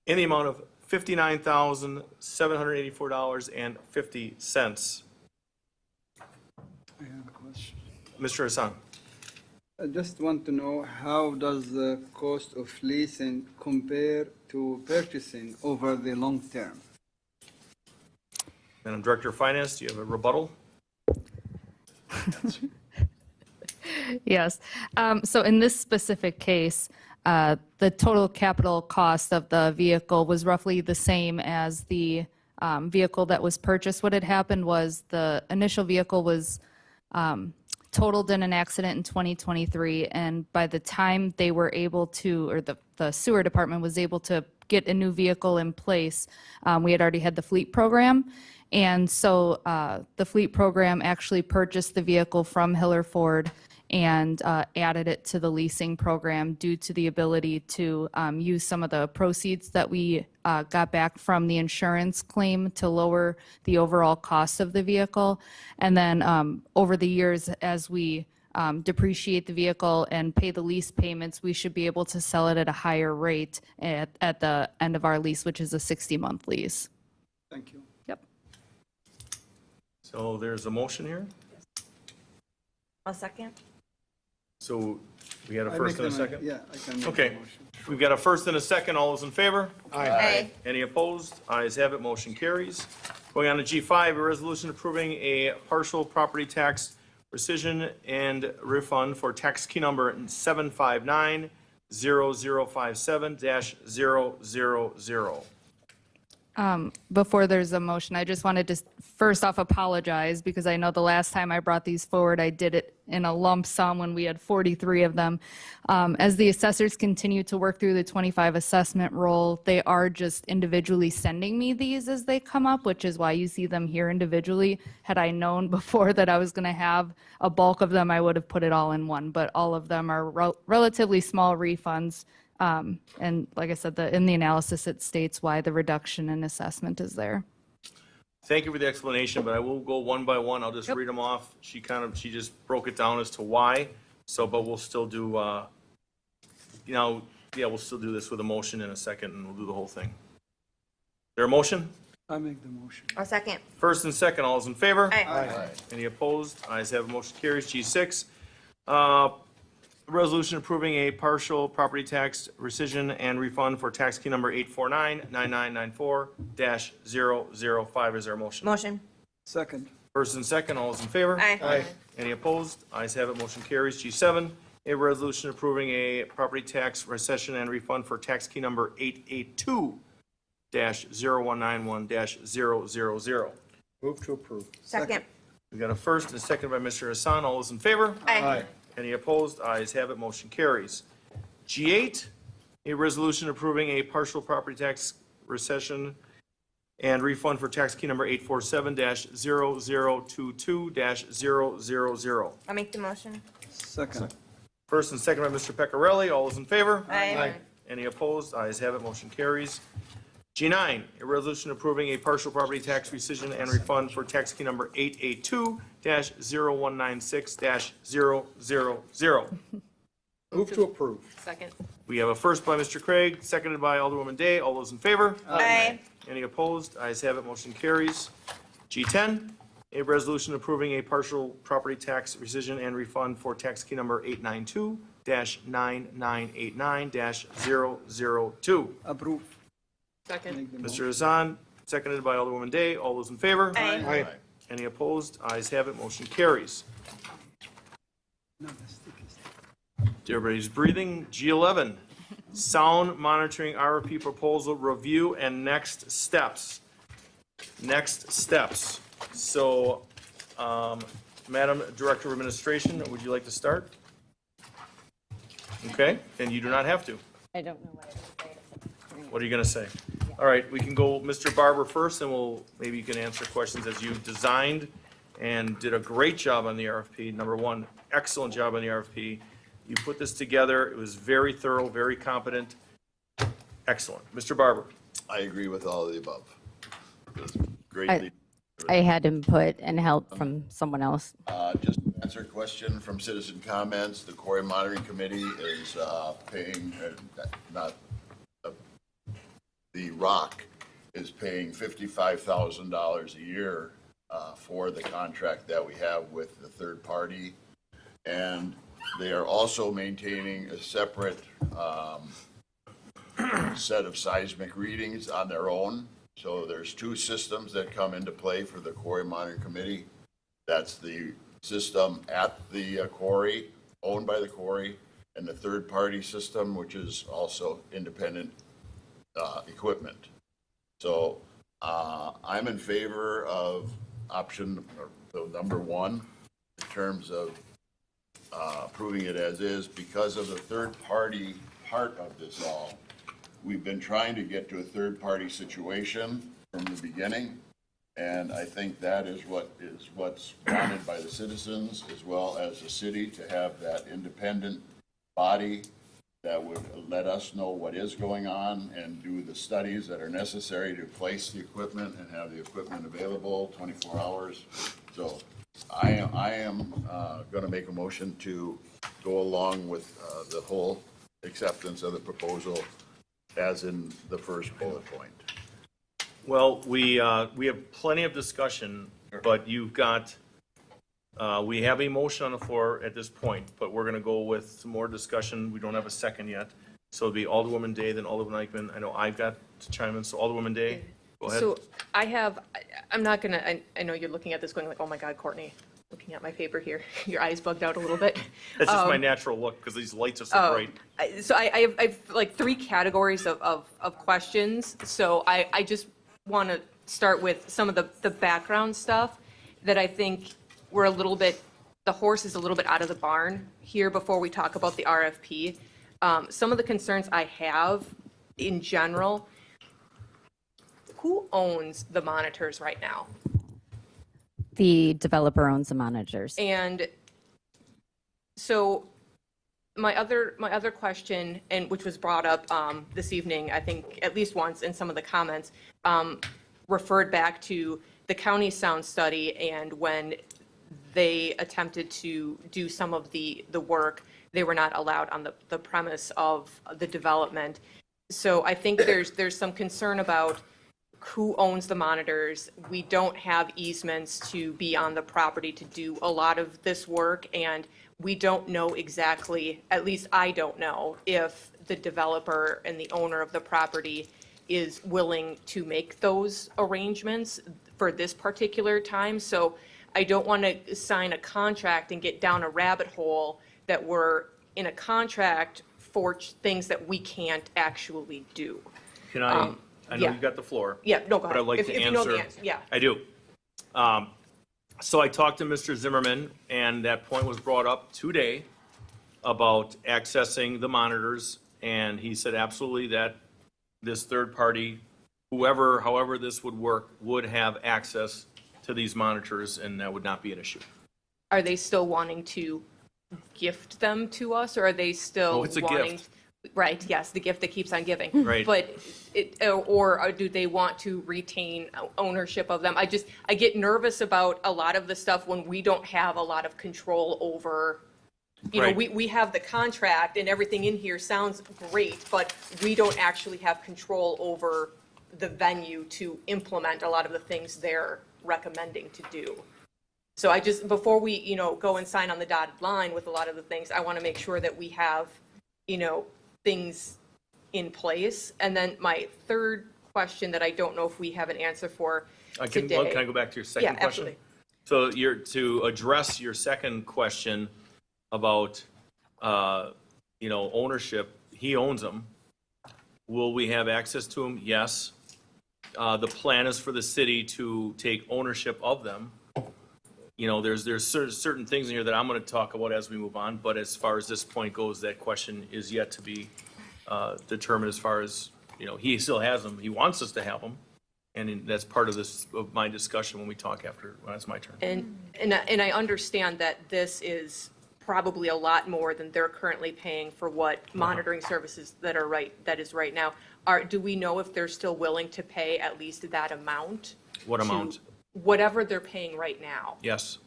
in the amount of $59,784.50. I have a question. Mr. Hassan? I just want to know, how does the cost of leasing compare to purchasing over the long term? Madam Director of Finance, do you have a rebuttal? Yes. So in this specific case, the total capital cost of the vehicle was roughly the same as the vehicle that was purchased. What had happened was the initial vehicle was totaled in an accident in 2023, and by the time they were able to, or the sewer department was able to get a new vehicle in place, we had already had the fleet program. And so the fleet program actually purchased the vehicle from Hiller Ford and added it to the leasing program due to the ability to use some of the proceeds that we got back from the insurance claim to lower the overall cost of the vehicle. And then over the years, as we depreciate the vehicle and pay the lease payments, we should be able to sell it at a higher rate at the end of our lease, which is a 60-month lease. Thank you. Yep. So there's a motion here. A second? So we had a I first make and a the mo- second? Yeah, I can make Okay. the motion. We've got a first and a second. All those in favor? Aye. Any opposed? Ayes have it. Motion carries. Going on to G5, a resolution approving a partial property tax rescission and refund for tax key number 759-0057-000. Before there's a motion, I just wanted to first off apologize because I know the last time I brought these forward, I did it in a lump sum when we had 43 of them. As the assessors continue to work through the 25 assessment roll, they are just individually sending me these as they come up, which is why you see them here individually. Had I known before that I was going to have a bulk of them, I would have put it all in one, but all of them are relatively small refunds. And like I said, in the analysis, it states why the reduction in assessment is there. Thank you for the explanation, but I will go one by one. I'll just read them off. She just broke it down as to why. So, but we'll still do, we'll still do this with a motion in a second, and we'll do the whole thing. There a motion? I make the motion. A second? First and second, all those in favor? Aye. Any opposed? Ayes have it, motion carries. G6, resolution approving a partial property tax rescission and refund for tax key number 849-9994-005. Is there a motion? Motion? Second. First and second, all those in favor? Aye. Any opposed? Ayes have it, motion carries. G7, a resolution approving a property tax rescission and refund for tax key number 882-0191-000. Move to approve. Second? We got a first and a second by Mr. Hassan. All those in favor? Aye. Any opposed? Ayes have it, motion carries. G8, a resolution approving a partial property tax recession and refund for tax key number 847-0022-000. I'll make the motion. Second. First and second by Mr. Pecorelli. All those in favor? Aye. Any opposed? Ayes have it, motion carries. G9, a resolution approving a partial property tax rescission and refund for tax key number 882-0196-000. Move to approve. Second. We have a first by Mr. Craig, seconded by Alderwoman Day. All those in favor? Aye. Any opposed? Ayes have it, motion carries. G10, a resolution approving a partial property tax rescission and refund for tax key number 892-9989-002. Approve. Second. Make the motion. Mr. Hassan, seconded by Alderwoman Day. All those in favor? Aye. Any opposed? Ayes have it, motion carries. No, the sticky stuff. Everybody's breathing. G11, sound monitoring RFP proposal review and next steps. Next steps. So, Madam Director of Administration, would you like to start? Okay, and you do not have to. I don't know what I would say. What are you going to say? All right, we can go Mr. Barber first, and maybe you can answer questions as you designed and did a great job on the RFP. Number one, excellent job on the RFP. You put this together. It was very thorough, very competent. Excellent. Mr. Barber. I agree with all of the above. It was greatly. I had input and help from someone else. Just to answer a question from citizen comments, the Quarry Monitoring Committee is paying, the ROC is paying $55,000 a year for the contract that we have with the third party. And they are also maintaining a separate set of seismic readings on their own. So there's two systems that come into play for the Quarry Monitoring Committee. That's the system at the quarry, owned by the quarry, and the third-party system, which is also independent equipment. So I'm in favor of option, or number one, in terms of approving it as is, because of the third-party part of this all. We've been trying to get to a third-party situation from the beginning, and I think that is what's wanted by the citizens as well as the city, to have that independent body that would let us know what is going on and do the studies that are necessary to place the equipment and have the equipment available 24 hours. So I am going to make a motion to go along with the whole acceptance of the proposal as in the first bullet point. Well, we have plenty of discussion, but you've got, we have a motion on the floor at this point, but we're going to go with some more discussion. We don't have a second yet. So it'll be Alderwoman Day, then Alderwoman Eichman. I know I've got to chime in, so Alderwoman Day, go ahead. So I'm not gonna, I know you're looking at this going like, oh my God, Courtney, looking at my paper here, your eyes bugged out a little bit. That's just my natural look, because these lights are so bright. So I have like three categories of questions. So I just want to start with some of the background stuff that I think we're a little bit, the horse is a little bit out of the barn here before we talk about the RFP. Some of the concerns I have in general, who owns the monitors right now? The developer owns the monitors. And so my other question, and which was brought up this evening, I think at least once in some of the comments, referred back to the county sound study, and when they attempted to do some of the work, they were not allowed on the premise of the development. So I think there's some concern about who owns the monitors. We don't have easements to be on the property to do a lot of this work, and we don't know exactly, at least I don't know, if the developer and the owner of the property is willing to make those arrangements for this particular time. So I don't want to sign a contract and get down a rabbit hole that we're in a contract for things that we can't actually do. Can I know yeah. you got the floor. Yeah, no, go But ahead. I'd like If to you answer. know the answer, yeah. I do. So I talked to Mr. Zimmerman, and that point was brought up today about accessing the monitors, and he said absolutely that this third party whoever, however this would work, would have access to these monitors, and that would not be an issue. Are they still wanting to gift them to us, or are they still Oh, it's a wanting? gift. Right, yes, the gift that keeps on giving. Right. But or do they want to retain ownership of them? I get nervous about a lot of the stuff when we don't have a lot of control over, Right. we have the contract and everything in here sounds great, but we don't actually have control over the venue to implement a lot of the things they're recommending to do. So before we, go and sign on the dotted line with a lot of the things, I want to make sure that we have, things in place. And then my third question that I don't know if we have an answer for today. Can I go back to your second Yeah, question? absolutely. So to address your second question about, ownership, he owns them. Will we have access to them? Yes. The plan is for the city to take ownership of them. There's certain things in here that I'm going to talk about as we move on, but as far as this point goes, that question is yet to be determined as far as, he still has them. He wants us to have them. And that's part of my discussion when we talk when it's my turn. And I understand that this is probably a lot more than they're currently paying for what monitoring services that is right now. Do we know if they're still willing to pay at least that amount? What to amount? Whatever they're paying right now. Yes.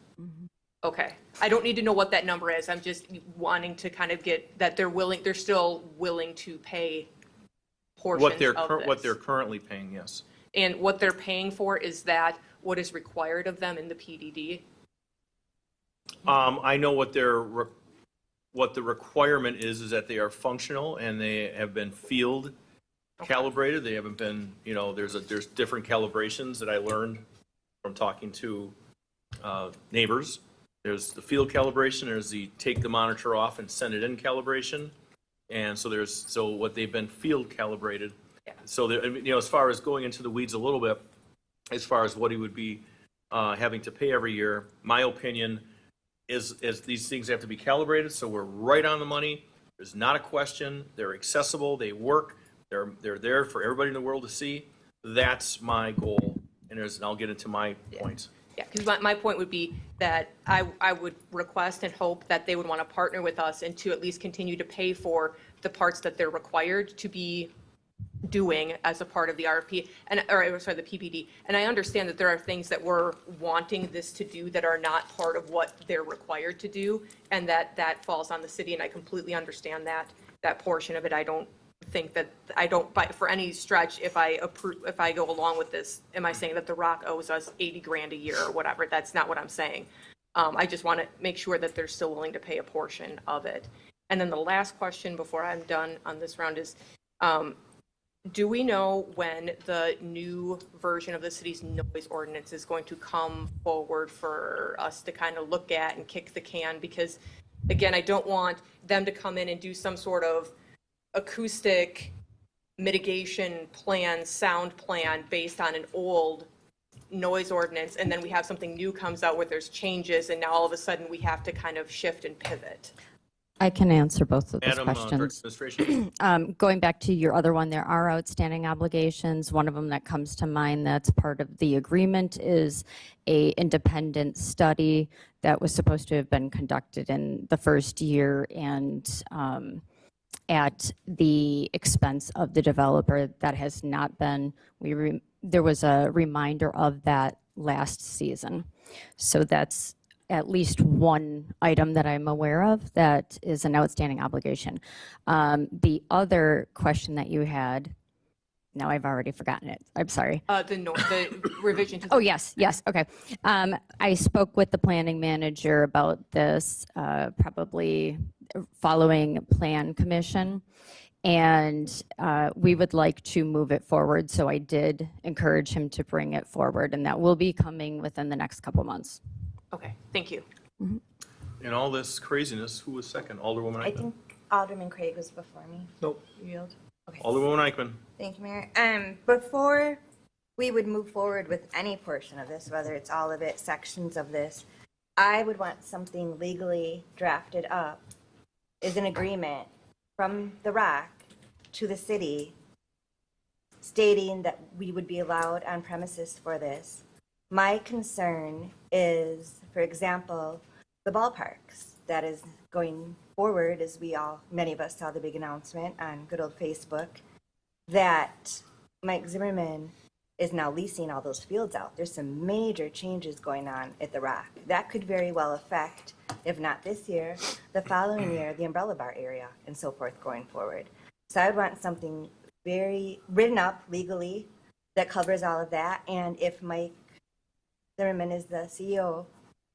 Okay. I don't need to know what that number is. I'm just wanting to kind of get that they're still willing to pay portions What of they're this. currently paying, yes. And what they're paying for, is that what is required of them in the PDD? I know what the requirement is that they are functional and they have been field calibrated. They haven't been, there's different calibrations that I learned from talking to neighbors. There's the field calibration, there's the take the monitor off and send it in calibration. And so what they've been field calibrated. So as far as going into the weeds a little bit, as far as what he would be having to pay every year, my opinion is these things have to be calibrated, so we're right on the money. There's not a question. They're accessible. They work. They're there for everybody in the world to see. That's my goal. And I'll get into my points. Yeah, because my point would be that I would request and hope that they would want to partner with us and to at least continue to pay for the parts that they're required to be doing as a part of the RFP, the PPD. And I understand that there are things that we're wanting this to do that are not part of what they're required to do, and that falls on the city, and I completely understand that portion of it. I don't think that, for any stretch, if I go along with this, am I saying that The Rock owes us $80,000 a year or whatever? That's not what I'm saying. I just want to make sure that they're still willing to pay a portion of it. And then the last question before I'm done on this round is, do we know when the new version of the city's noise ordinance is going to come forward for us to kind of look at and kick the can? Because, again, I don't want them to come in and do some sort of acoustic mitigation plan, sound plan based on an old noise ordinance, and then we have something new comes out where there's changes, and now all of a sudden we have to kind of shift and pivot. I can answer both of those Adam, Director of questions. Administration. Going back to your other one, there are outstanding obligations. One of them that comes to mind that's part of the agreement is a independent study that was supposed to have been conducted in the first year and at the expense of the developer. That has not been. There was a reminder of that last season. So that's at least one item that I'm aware of that is an outstanding obligation. The other question that you had, now I've already forgotten it. I'm sorry. The revision to. Oh, yes, okay. I spoke with the planning manager about this, probably following Plan Commission, and we would like to move it forward. So I did encourage him to bring it forward, and that will be coming within the next couple months. Okay, thank you. In all this craziness, who was second? Alderwoman I Eichmann? think Alderman Craig was before me. Nope. You yield? Okay. Alderwoman Eichmann. Thank you, Mayor. Before we would move forward with any portion of this, whether it's all of it, sections of this, I would want something legally drafted up as an agreement from The Rock to the city stating that we would be allowed on premises for this. My concern is, for example, the ballparks. That is going forward, as many of us saw the big announcement on good old Facebook, that Mike Zimmerman is now leasing all those fields out. There's some major changes going on at the Rock. That could very well affect, if not this year, the following year, the umbrella bar area and so forth going forward. So I would want something very written up legally that covers all of that. And if Mike Zimmerman is the CEO,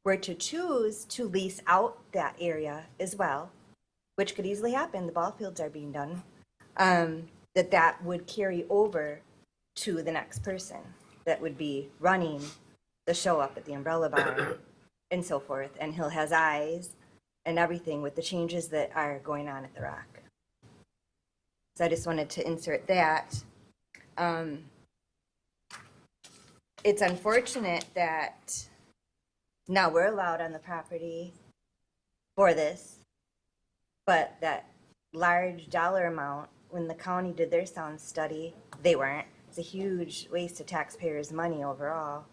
were to choose to lease out that area as well, which could easily happen, the ball fields are being done, that would carry over to the next person that would be running the show up at the umbrella bar and so forth. And he'll has eyes and everything with the changes that are going on at the Rock. So I just wanted to insert that. It's unfortunate that now we're allowed on the property for this, but that large dollar amount, when the county did their sound study, they weren't. It's a huge waste of taxpayers' money overall,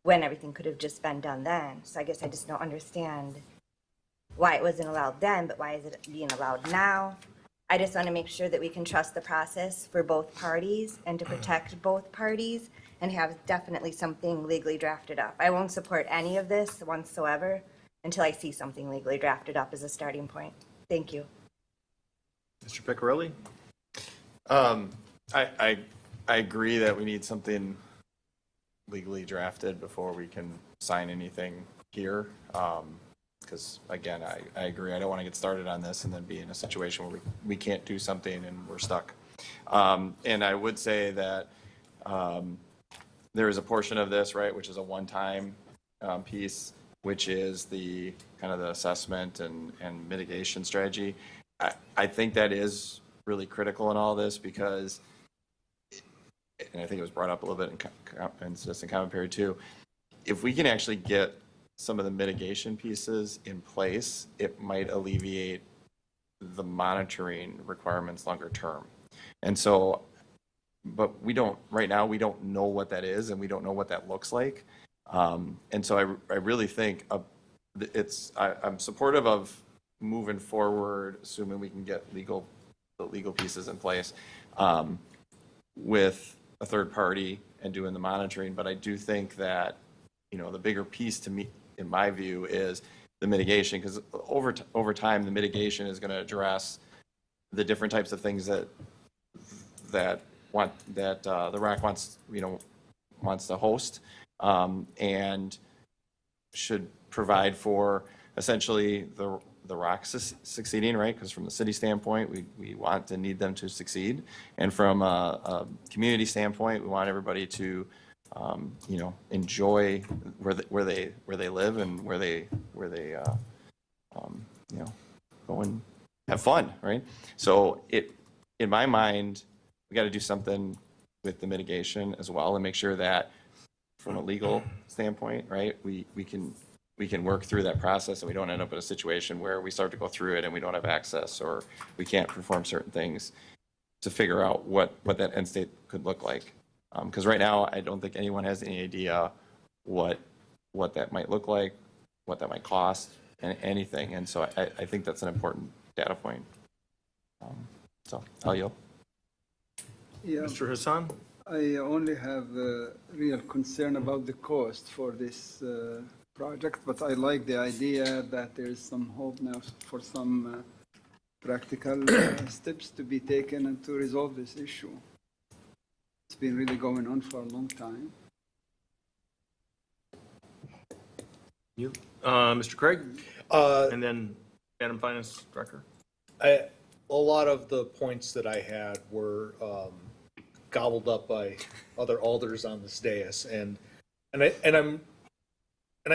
when everything could have just been done then. So I guess I just don't understand why it wasn't allowed then, but why is it being allowed now? I just want to make sure that we can trust the process for both parties and to protect both parties and have definitely something legally drafted up. I won't support any of this whatsoever until I see something legally drafted up as a starting point. Thank you. Mr. Piccirilli? I agree that we need something legally drafted before we can sign anything here. Because again, I agree. I don't want to get started on this and then be in a situation where we can't do something and we're stuck. And I would say that there is a portion of this, right, which is a one-time piece, which is the kind of the assessment and mitigation strategy. I think that is really critical in all this because, and I think it was brought up a little bit in citizen comment period too, if we can actually get some of the mitigation pieces in place, it might alleviate the monitoring requirements longer term. And so, but right now, we don't know what that is and we don't know what that looks like. And so I really think I'm supportive of moving forward, assuming we can get the legal pieces in place with a third party and doing the monitoring. But I do think that, the bigger piece to me, in my view, is the mitigation, because over time, the mitigation is going to address the different types of things that the RAC wants to host, and should provide for essentially the RAC succeeding, right? Because from the city standpoint, we want and need them to succeed, and from a community standpoint, we want everybody to enjoy where they live and where they go and have fun, right? So in my mind, we got to do something with the mitigation as well and make sure that from a legal standpoint, right, we can work through that process and we don't end up in a situation where we start to go through it and we don't have access or we can't perform certain things to figure out what that end state could look like. Because right now, I don't think anyone has any idea what that might look like, what that might cost, and anything. And so I think that's an important data point. So I'll yield. Yeah, Mr. Hassan? I only have a real concern about the cost for this project, but I like the idea that there's some hope now for some practical steps to be taken and to resolve this issue. It's been really going on for a long time. Mr. Craig? And then Madam Finance Director? A lot of the points that I had were gobbled up by other alders on this dais, and I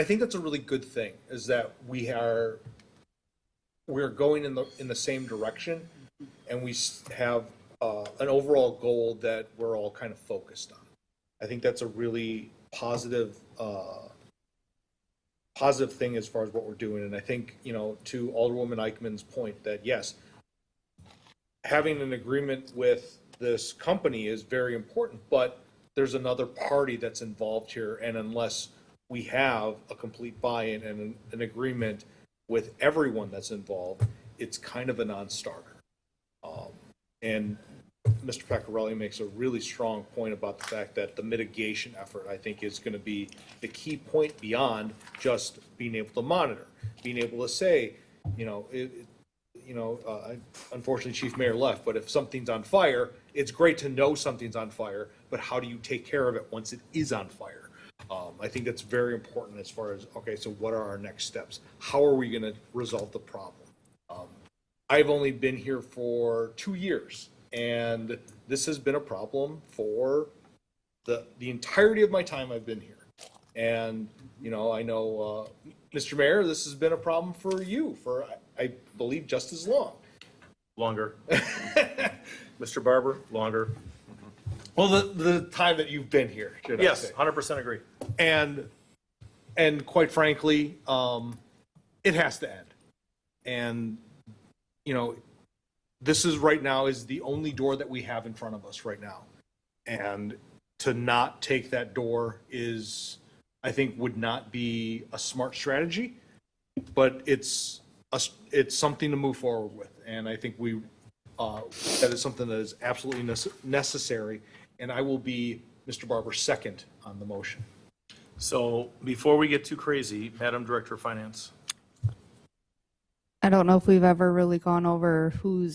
think that's a really good thing. Is that we're going in the same direction, and we have an overall goal that we're all kind of focused on. I think that's a really positive thing as far as what we're doing. And I think, to Alderwoman Eichmann's point that yes, having an agreement with this company is very important, but there's another party that's involved here, and unless we have a complete buy-in and an agreement with everyone that's involved, it's kind of a non-starter. And Mr. Pecorelli makes a really strong point about the fact that the mitigation effort, I think, is going to be the key point beyond just being able to monitor, being able to say, unfortunately, Chief Mayor left, but if something's on fire, it's great to know something's on fire, but how do you take care of it once it is on fire? I think that's very important as far as, okay, so what are our next steps? How are we going to resolve the problem? I've only been here for 2 years, and this has been a problem for the entirety of my time I've been here. And, I know, Mr. Mayor, this has been a problem for you for, I believe, just as long. Longer. Mr. Barber, longer. Well, the time that you've been here, should I Yes, say. 100% agree. And quite frankly, it has to end. And, this is right now is the only door that we have in front of us right now. And to not take that door is, I think, would not be a smart strategy, but it's something to move forward with. And I think that is something that is absolutely necessary. And I will be Mr. Barber second on the motion. So before we get too crazy, Madam Director of Finance. I don't know if we've ever really gone over who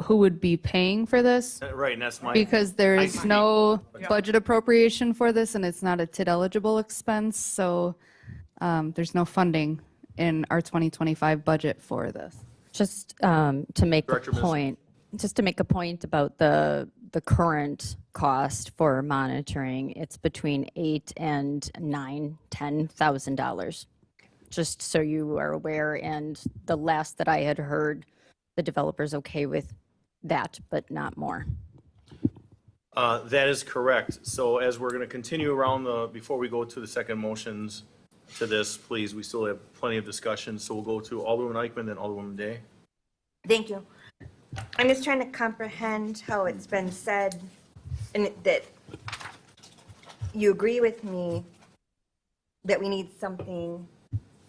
would be paying for this, Right, and that's my. because there's no budget appropriation for this, and it's not a TID eligible expense, so there's no funding in our 2025 budget for this. Just to make a Director Miss. point, about the current cost for monitoring, it's between $8,000 and $10,000. Just so you are aware, and the last that I had heard, the developer's okay with that, but not more. That is correct. So as we're going to continue around before we go to the second motions to this, please, we still have plenty of discussion. So we'll go to Alderwoman Eichman, then Alderwoman Day. Thank you. I'm just trying to comprehend how it's been said, and that you agree with me that we need something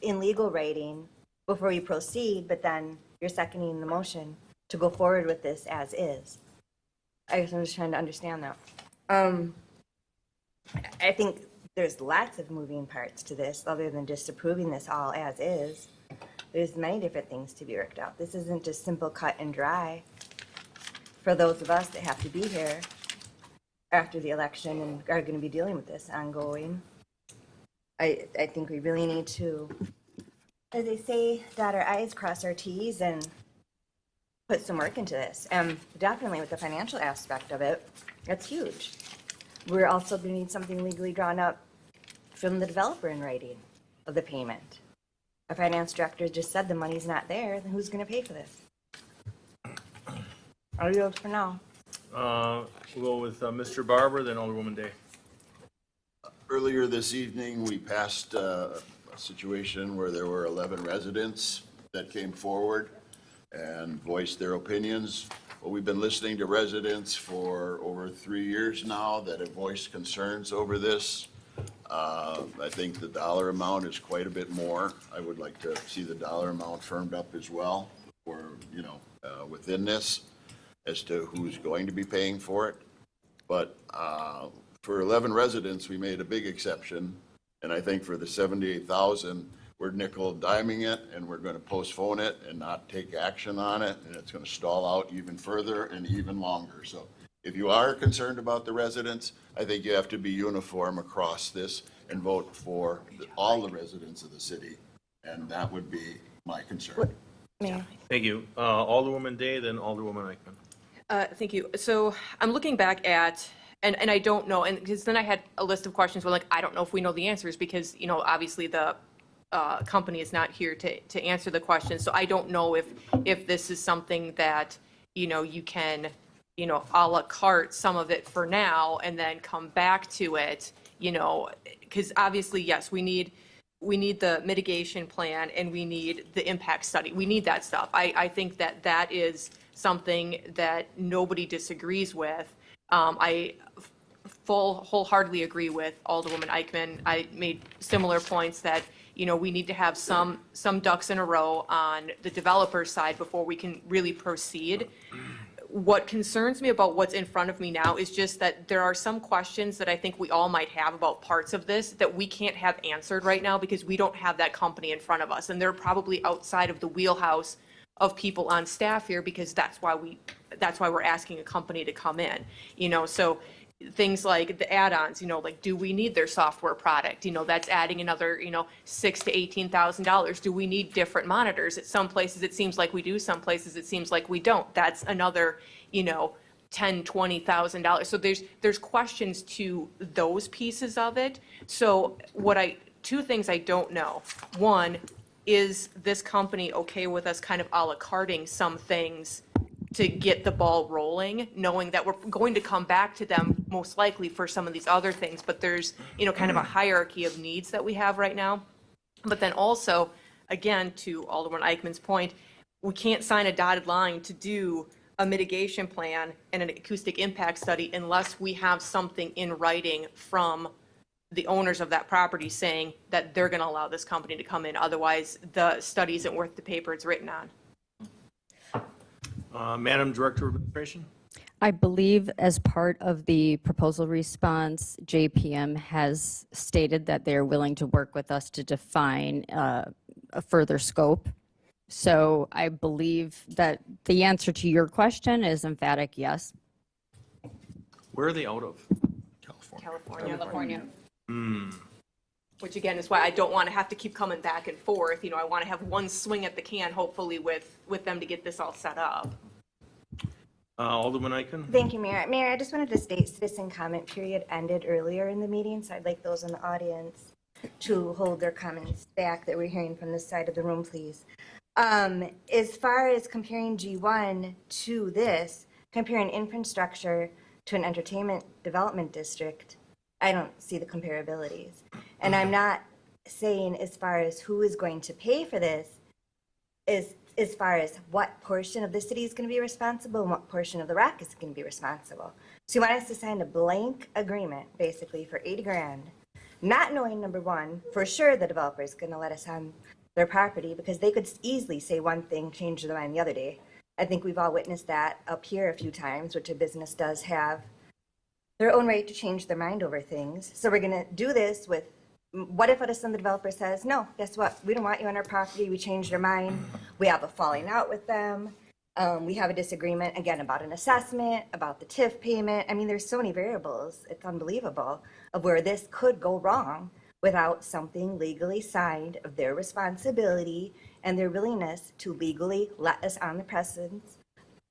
in legal writing before we proceed, but then you're seconding the motion to go forward with this as is. I guess I'm just trying to understand that. I think there's lots of moving parts to this, other than just approving this all as is. There's many different things to be worked out. This isn't just simple cut and dry for those of us that have to be here after the election and are going to be dealing with this ongoing. I think we really need to, as they say, dot our i's, cross our t's, and put some work into this. And definitely with the financial aspect of it, that's huge. We're also going to need something legally drawn up from the developer in writing of the payment. Our finance director just said the money's not there, then who's going to pay for this? I'll yield for now. We'll go with Mr. Barber, then Alderwoman Day. Earlier this evening, we passed a situation where there were 11 residents that came forward and voiced their opinions. Well, we've been listening to residents for over 3 years now that have voiced concerns over this. I think the dollar amount is quite a bit more. I would like to see the dollar amount firmed up as well, or, within this, as to who's going to be paying for it. But for 11 residents, we made a big exception, and I think for the 78,000, we're nickel diming it, and we're going to postpone it and not take action on it, and it's going to stall out even further and even longer. So if you are concerned about the residents, I think you have to be uniform across this and vote for all the residents of the city, and that would be my concern. Mayor. Thank you. Alderwoman Day, then Alderwoman Eichman. Thank you. So I'm looking back at, and I don't know, and because then I had a list of questions where I don't know if we know the answers because, obviously the company is not here to answer the questions. So I don't know if this is something that, you can, a la carte some of it for now and then come back to it, because obviously, yes, we need the mitigation plan and we need the impact study. We need that stuff. I think that is something that nobody disagrees with. I wholeheartedly agree with Alderwoman Eichman. I made similar points that, you know, we need to have some ducks in a row on the developer side before we can really proceed. What concerns me about what's in front of me now is just that there are some questions that I think we all might have about parts of this that we can't have answered right now because we don't have that company in front of us. And they're probably outside of the wheelhouse of people on staff here because that's why we're asking a company to come in, you know, so things like the add-ons, you know, like, do we need their software product? You know, that's adding another, you know, $6,000 to $18,000. Do we need different monitors? At some places it seems like we do, some places it seems like we don't. That's another, you know, $10,000, $20,000. So there's questions to those pieces of it. So two things I don't know. One, is this company okay with us kind of a la carting some things to get the ball rolling, knowing that we're going to come back to them most likely for some of these other things, but there's, you know, kind of a hierarchy of needs that we have right now. But then also, again, to Alderman Eichmann's point, we can't sign a dotted line to do a mitigation plan and an acoustic impact study unless we have something in writing from the owners of that property saying that they're going to allow this company to come in. Otherwise, the study isn't worth the paper it's written on. Madam Director of Administration? I believe as part of the proposal response, JPM has stated that they're willing to work with us to define a further scope. So I believe that the answer to your question is emphatic yes. Where are they out of? California. Which again is why I don't want to have to keep coming back and forth. You know, I want to have one swing at the can, hopefully with them to get this all set up. Alderman Eichen? Thank you, Mayor. Mayor, I just wanted to state citizen comment period ended earlier in the meeting, so I'd like those in the audience to hold their comments back that we're hearing from this side of the room, please. As far as comparing G1 to this, comparing infrastructure to an entertainment development district, I don't see the comparabilities. And I'm not saying as far as who is going to pay for this, is as far as what portion of the city is going to be responsible and what portion of the RAC is going to be responsible. So you want us to sign a blank agreement, basically, for 80 grand, not knowing, number one, for sure the developer is going to let us on their property because they could easily say one thing, change their mind the other day. I think we've all witnessed that up here a few times, which a business does have their own right to change their mind over things. So we're going to do this with, what if all of a sudden the developer says, no, guess what? We don't want you on our property. We changed our mind. We have a falling out with them. We have a disagreement, again, about an assessment, about the TIF payment. I mean, there's so many variables. It's unbelievable of where this could go wrong without something legally signed of their responsibility and their willingness to legally let us on the precedence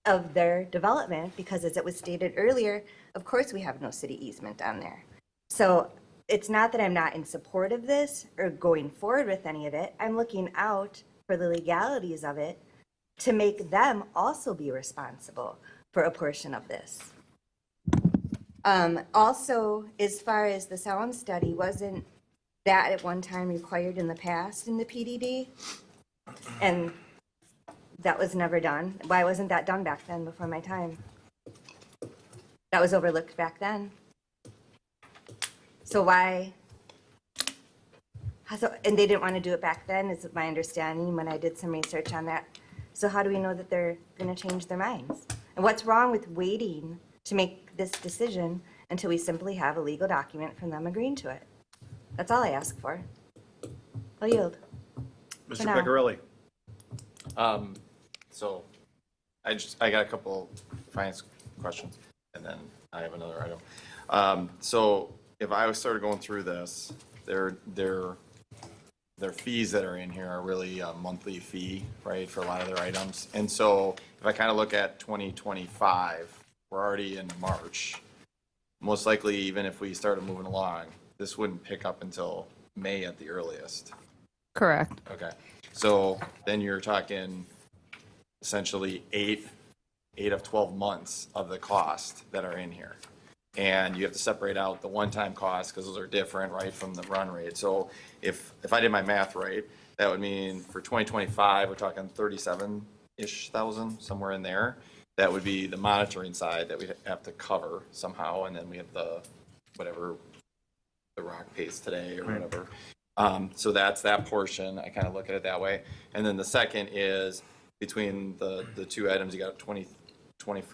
of their development, because as it was stated earlier, of course we have no city easement on there. So it's not that I'm not in support of this or going forward with any of it. I'm looking out for the legalities of it to make them also be responsible for a portion of this. Also, as far as the sound study, wasn't that at one time required in the past in the PDD? And that was never done. Why wasn't that done back then before my time? That was overlooked back then. So why? And they didn't want to do it back then, is my understanding when I did some research on that. So how do we know that they're going to change their minds? And what's wrong with waiting to make this decision until we simply have a legal document from them agreeing to it? That's all I ask for. I'll yield. Mr. now. Peccarelli? So I got a couple finance questions, and then I have another item. So if I was started going through this, their fees that are in here are really a monthly fee, right, for a lot of their items. And so if I kind of look at 2025, we're already in March. Most likely, even if we started moving along, this wouldn't pick up until May at the earliest. Correct. Okay, so then you're talking essentially eight of 12 months of the cost that are in here. And you have to separate out the one-time costs because those are different, right, from the run rate. So if I did my math right, that would mean for 2025, we're talking 37-ish thousand, somewhere in there. that would be the monitoring side that we'd have to cover somehow, and then we have the, whatever the rock pays today or Right. whatever. So that's that portion. I kind of look at it that way. And then the second is between the two items, you got 20,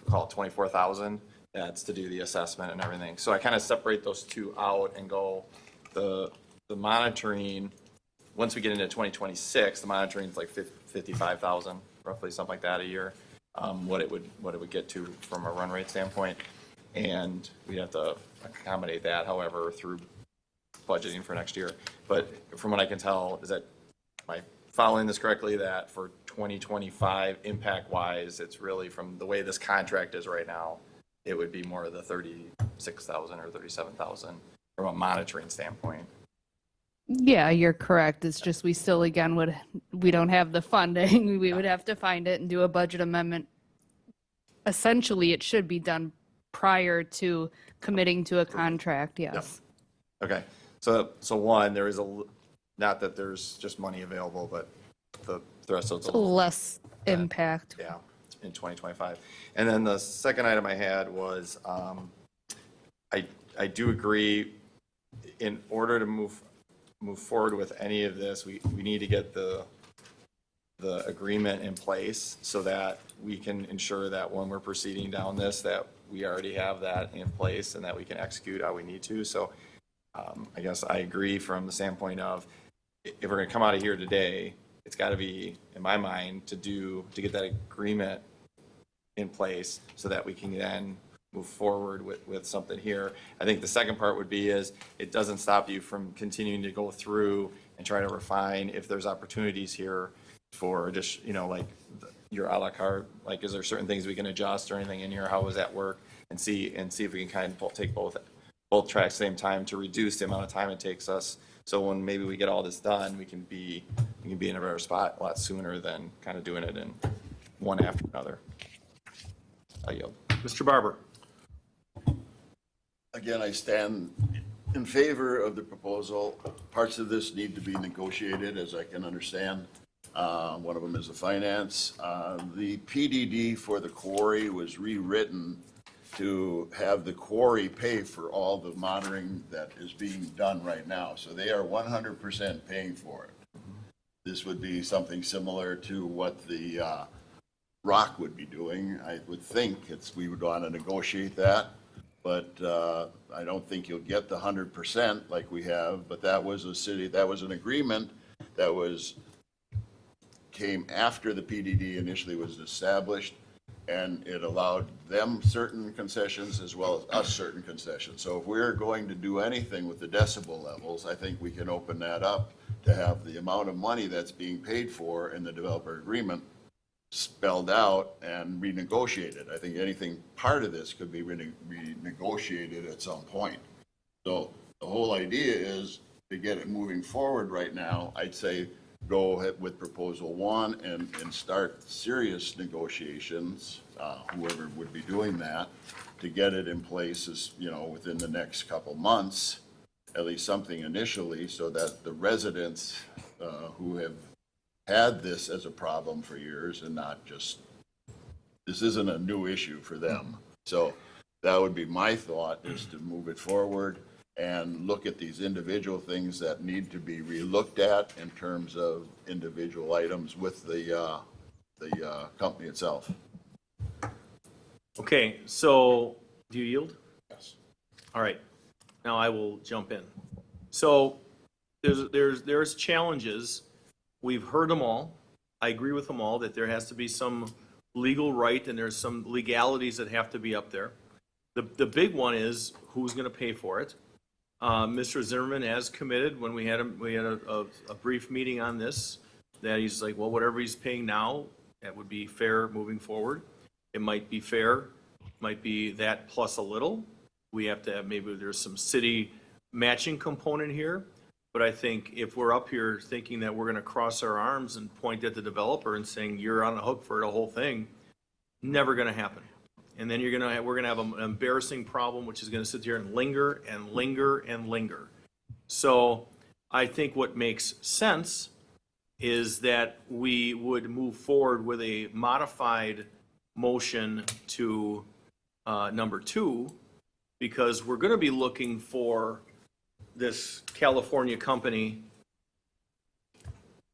call it 24,000. That's to do the assessment and everything. So I kind of separate those two out and go, the monitoring, once we get into 2026, the monitoring is like 55,000, roughly something like that a year. What it would get to from a run rate standpoint. And we have to accommodate that, however, through budgeting for next year. But from what I can tell, am I following this correctly, that for 2025, impact-wise, it's really from the way this contract is right now, it would be more of the 36,000 or 37,000 from a monitoring standpoint. Yeah, you're correct. It's just we still, again, we don't have the funding. We would have to find it and do a budget amendment. Essentially, it should be done prior to committing to a contract, yes. Okay, so one, there is not that there's just money available, but the rest of it's a little Less impact. yeah, in 2025. And then the second item I had was, I do agree, in order to move forward with any of this, we need to get the agreement in place so that we can ensure that when we're proceeding down this, that we already have that in place and that we can execute how we need to. So I guess I agree from the standpoint of, if we're gonna come out of here today, it's gotta be, in my mind, to get that agreement in place so that we can then move forward with something here. I think the second part would be is, it doesn't stop you from continuing to go through and try to refine if there's opportunities here for just, like your a la carte, like, is there certain things we can adjust or anything in here? How does that work? And see if we can kind of take both tracks at the same time to reduce the amount of time it takes us. So when maybe we get all this done, we can be in a better spot a lot sooner than kind of doing it in one after another. I yield. Mr. Barber. Again, I stand in favor of the proposal. Parts of this need to be negotiated, as I can understand. One of them is the finance. The PDD for the quarry was rewritten to have the quarry pay for all the monitoring that is being done right now. So they are 100% paying for it. This would be something similar to what the Rock would be doing. I would think we would want to negotiate that, but I don't think you'll get the 100% like we have. But that was an agreement that came after the PDD initially was established, and it allowed them certain concessions as well as us certain concessions. So if we're going to do anything with the decibel levels, I think we can open that up to have the amount of money that's being paid for in the developer agreement spelled out and renegotiated. I think anything part of this could be renegotiated at some point. So the whole idea is to get it moving forward right now. I'd say go ahead with proposal one and start serious negotiations, whoever would be doing that, to get it in place within the next couple months, at least something initially, so that the residents who have had this as a problem for years and not just, this isn't a new issue for them. So that would be my thought, is to move it forward and look at these individual things that need to be relooked at in terms of individual items with the company itself. Okay, so do you yield? Yes. All right, now I will jump in. So there's challenges. We've heard them all. I agree with them all that there has to be some legal right and there's some legalities that have to be up there. The big one is who's going to pay for it. Mr. Zimmerman has committed when we had a brief meeting on this, that he's like, well, whatever he's paying now, that would be fair moving forward. It might be fair, might be that plus a little. We have to have, maybe there's some city matching component here. But I think if we're up here thinking that we're going to cross our arms and point at the developer and saying you're on the hook for the whole thing, never going to happen. And then we're going to have an embarrassing problem, which is going to sit here and linger and linger and linger. So I think what makes sense is that we would move forward with a modified motion to number 2, because we're going to be looking for this California company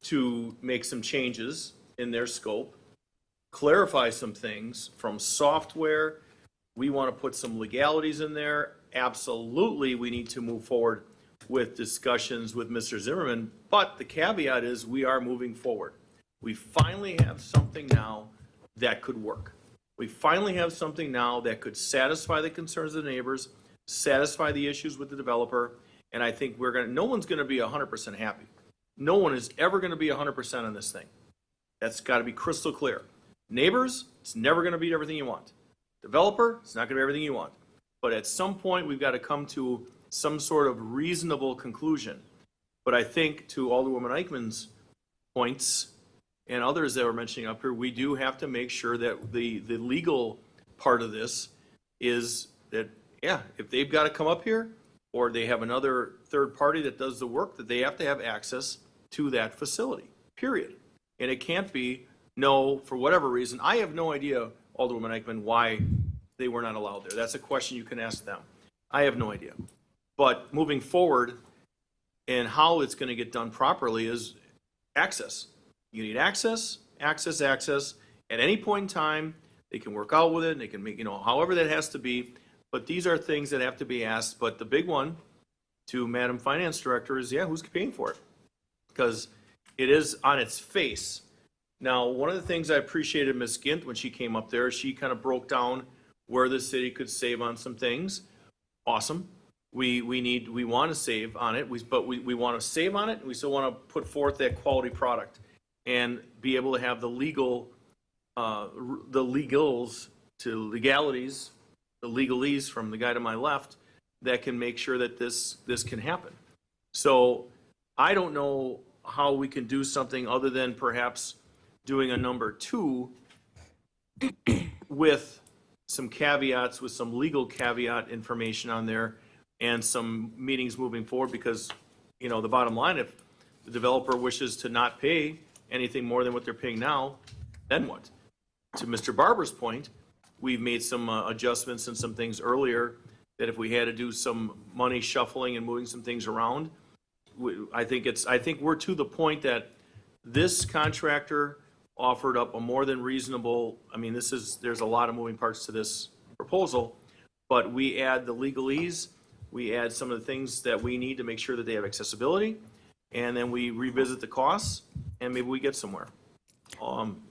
to make some changes in their scope, clarify some things from software. We want to put some legalities in there. Absolutely, we need to move forward with discussions with Mr. Zimmerman, but the caveat is we are moving forward. We finally have something now that could work. We finally have something now that could satisfy the concerns of the neighbors, satisfy the issues with the developer, and I think no one's gonna be 100% happy. No one is ever gonna be 100% on this thing. That's gotta be crystal clear. Neighbors, it's never gonna be everything you want. Developer, it's not gonna be everything you want. But at some point, we've gotta come to some sort of reasonable conclusion. But I think to Alderwoman Eichmann's points and others that were mentioning up here, we do have to make sure that the legal part of this is that, yeah, if they've got to come up here or they have another third party that does the work, that they have to have access to that facility, period. And it can't be, no, for whatever reason. I have no idea, Alderwoman Eichmann, why they were not allowed there. That's a question you can ask them. I have no idea. But moving forward and how it's going to get done properly is access. You need access. At any point in time, they can work out with it, and they can make, however that has to be. But these are things that have to be asked. But the big one to Madam Finance Director is, who's paying for it? Because it is on its face. Now, one of the things I appreciated Ms. Gint when she came up there, she kind of broke down where the city could save on some things. Awesome. We want to save on it, but we want to save on it, and we still want to put forth that quality product and be able to have the legalities, the legalese from the guy to my left that can make sure that this can happen. So I don't know how we can do something other than perhaps doing a number 2 with some caveats, with some legal caveat information on there and some meetings moving forward, because, the bottom line, if the developer wishes to not pay anything more than what they're paying now, then what? To Mr. Barber's point, we've made some adjustments and some things earlier that if we had to do some money shuffling and moving some things around, I think we're to the point that this contractor offered up a more than reasonable, there's a lot of moving parts to this proposal, but we add the legalese, we add some of the things that we need to make sure that they have accessibility, and then we revisit the costs, and maybe we get somewhere.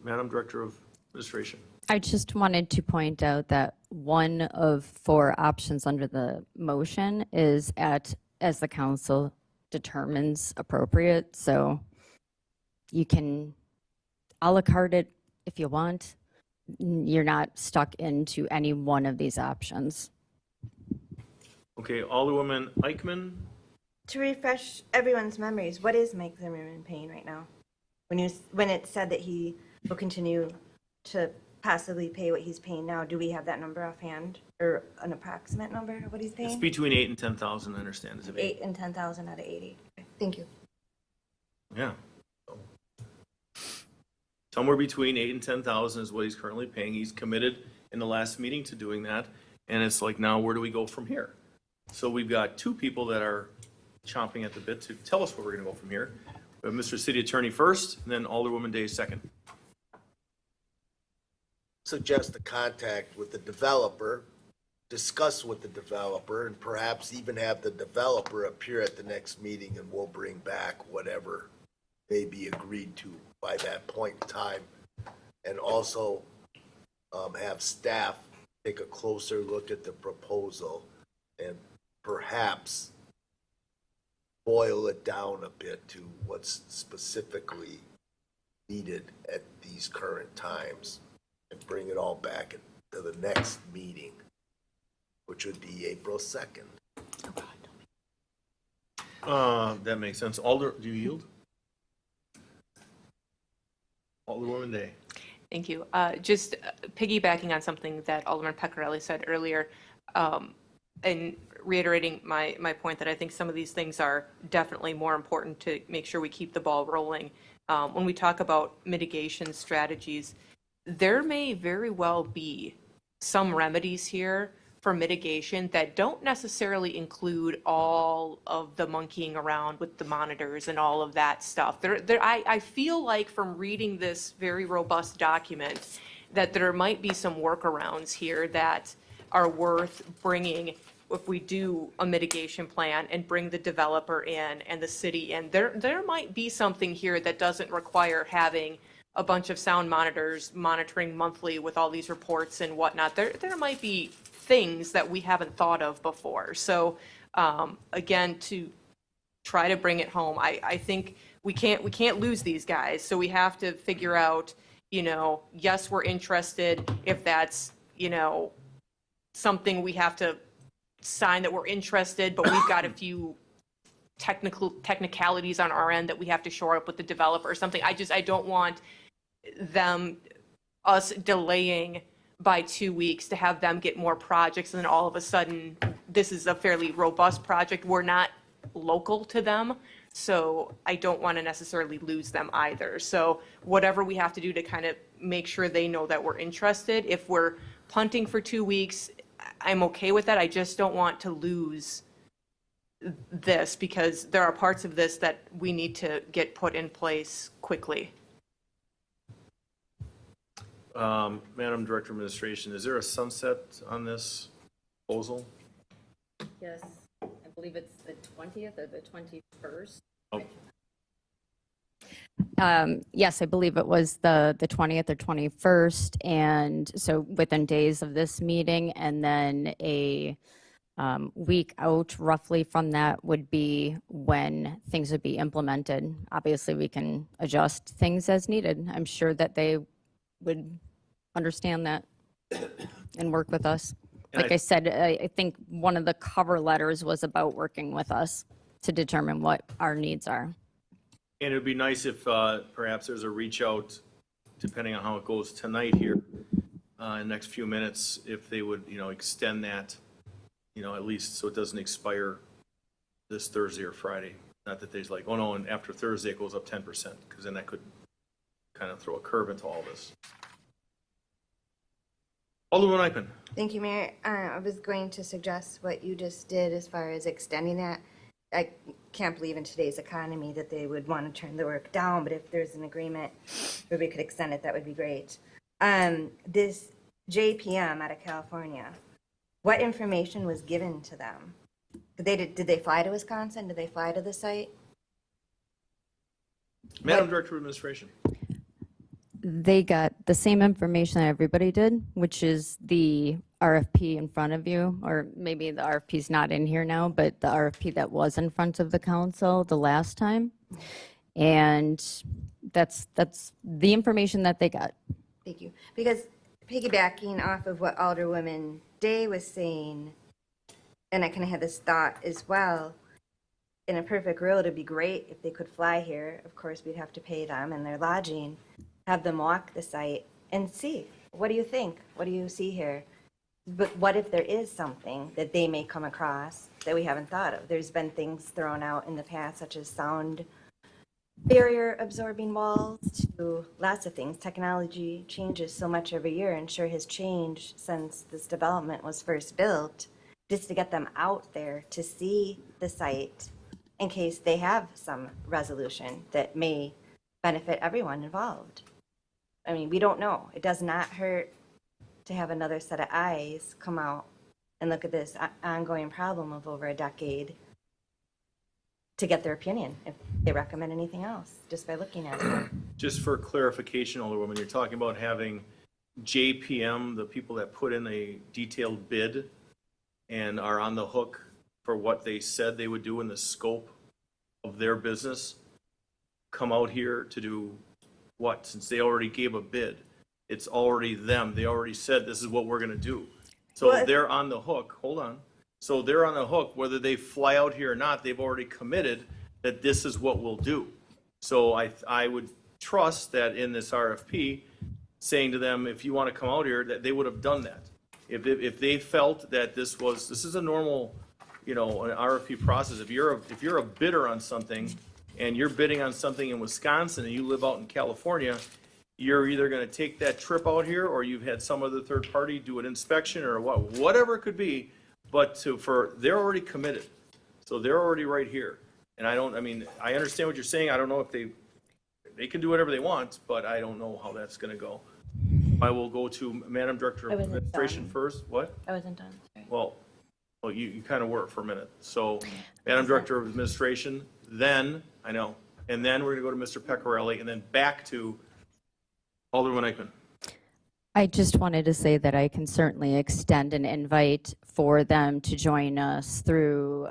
Madam Director of Administration. I just wanted to point out that one of 4 options under the motion is as the council determines appropriate. So you can a la carte it if you want. You're not stuck into any one of these options. Okay, Alderwoman Eichmann. To refresh everyone's memories, what is Mike Zimmerman paying right now? When it said that he will continue to possibly pay what he's paying now, do we have that number offhand, or an approximate number of what he's It's paying? between 8 and 10,000, I understand. Is it 8 and 10,000 out of 80. Okay, thank you. Yeah. Somewhere between 8 and 10,000 is what he's currently paying. He's committed in the last meeting to doing that. And it's like, now where do we go from here? So we've got 2 people that are chomping at the bit to tell us where we're going to go from here. We have Mr. City Attorney first, and then Alderwoman Day second. Suggest a contact with the developer, discuss with the developer, and perhaps even have the developer appear at the next meeting, and we'll bring back whatever may be agreed to by that point in time. And also have staff take a closer look at the proposal and perhaps boil it down a bit to what's specifically needed at these current times, and bring it all back to the next meeting, which would be April 2nd. That makes sense. Do you yield? Alderwoman Day. Thank you. Just piggybacking on something that Alderman Pecorelli said earlier, and reiterating my point that I think some of these things are definitely more important to make sure we keep the ball rolling. When we talk about mitigation strategies, there may very well be some remedies here for mitigation that don't necessarily include all of the monkeying around with the monitors and all of that stuff. I feel like from reading this very robust document that there might be some workarounds here that are worth bringing if we do a mitigation plan and bring the developer in and the city in. There might be something here that doesn't require having a bunch of sound monitors monitoring monthly with all these reports and whatnot. There might be things that we haven't thought of before. So again, to try to bring it home, I think we can't lose these guys. So we have to figure out, yes, we're interested. If that's, something we have to sign that we're interested, but we've got a few technicalities on our end that we have to shore up with the developer or something. I don't want us delaying by 2 weeks to have them get more projects, and then all of a sudden, this is a fairly robust project. We're not local to them, so I don't want to necessarily lose them either. So whatever we have to do to kind of make sure they know that we're interested. If we're punting for 2 weeks, I'm okay with that. I just don't want to lose this because there are parts of this that we need to get put in place quickly. Madam Director of Administration, is there a sunset on this proposal? Yes, I believe it's the 20th or the 21st. Oh. Yes, I believe it was the 20th or 21st, and so within days of this meeting, and then a week out roughly from that would be when things would be implemented. Obviously, we can adjust things as needed. I'm sure that they would understand that and work with us. And Like I said, I think one of the cover letters was about working with us to determine what our needs are. And it would be nice if perhaps there's a reach out, depending on how it goes tonight here, in the next few minutes, if they would, extend that, at least so it doesn't expire this Thursday or Friday. Not that there's like, oh no, and after Thursday it goes up 10%, because then that could kind of throw a curve into all this. Alderman Eichen. Thank you, Mayor. I was going to suggest what you just did as far as extending that. I can't believe in today's economy that they would want to turn the work down, but if there's an agreement where we could extend it, that would be great. This JPM out of California, what information was given to them? Did they fly to Wisconsin? Did they fly to the site? Madam Director of Administration. They got the same information that everybody did, which is the RFP in front of you, or maybe the RFP's not in here now, but the RFP that was in front of the council the last time. And that's the information that they got. Thank you. Because piggybacking off of what Alderwoman Day was saying, and I kind of had this thought as well, in a perfect world, it'd be great if they could fly here. Of course, we'd have to pay them and their lodging, have them walk the site and see, what do you think? What do you see here? But what if there is something that they may come across that we haven't thought of? There's been things thrown out in the past, such as sound barrier absorbing walls, to lots of things. Technology changes so much every year, and sure has changed since this development was first built, just to get them out there to see the site in case they have some resolution that may benefit everyone involved. I mean, we don't know. It does not hurt to have another set of eyes come out and look at this ongoing problem of over a decade to get their opinion, if they recommend anything else, just by looking at it. Just for clarification, Alderwoman, you're talking about having JPM, the people that put in a detailed bid and are on the hook for what they said they would do in the scope of their business, come out here to do what? Since they already gave a bid, it's already them. They already said, this is what we're going to do. So Well, they're on the hook. Hold on. So they're on the hook, whether they fly out here or not, they've already committed that this is what we'll do. So I would trust that in this RFP, saying to them, if you want to come out here, that they would have done that. If they felt that this is a normal, an RFP process. If you're a bidder on something and you're bidding on something in Wisconsin and you live out in California, you're either gonna take that trip out here, or you've had some other third party do an inspection, or whatever it could be, but they're already committed. So they're already right here. And I understand what you're saying. I don't know if they can do whatever they want, but I don't know how that's gonna go. I will go to Madam Director I of wasn't Administration done. first. What? I wasn't done. Sorry. Well, you kind of were for a minute. So, Madam Director of Administration, then, I know, and then we're going to go to Mr. Pecorelli, and then back to Alderman Eichman. I just wanted to say that I can certainly extend an invite for them to join us through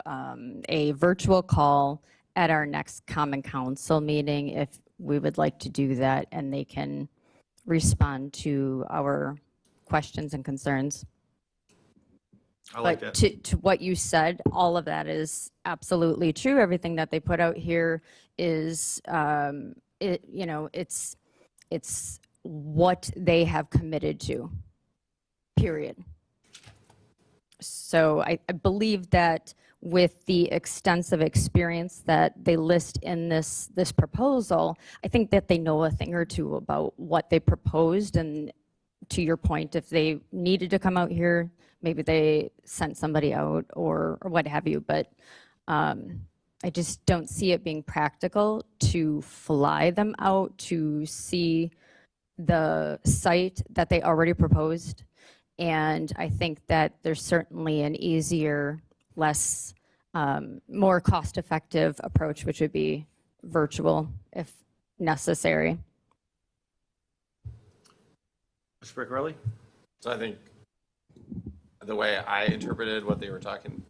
a virtual call at our next Common Council meeting if we would like to do that, and they can respond to our questions and concerns. I like But that. to what you said, all of that is absolutely true. Everything that they put out here is, it's what they have committed to, period. So I believe that with the extensive experience that they list in this proposal, I think that they know a thing or two about what they proposed. And to your point, if they needed to come out here, maybe they sent somebody out or what have you. But I just don't see it being practical to fly them out to see the site that they already proposed. And I think that there's certainly an easier, less, more cost-effective approach, which would be virtual if necessary. Mr. Pecorelli? So I think the way I interpreted what they were talking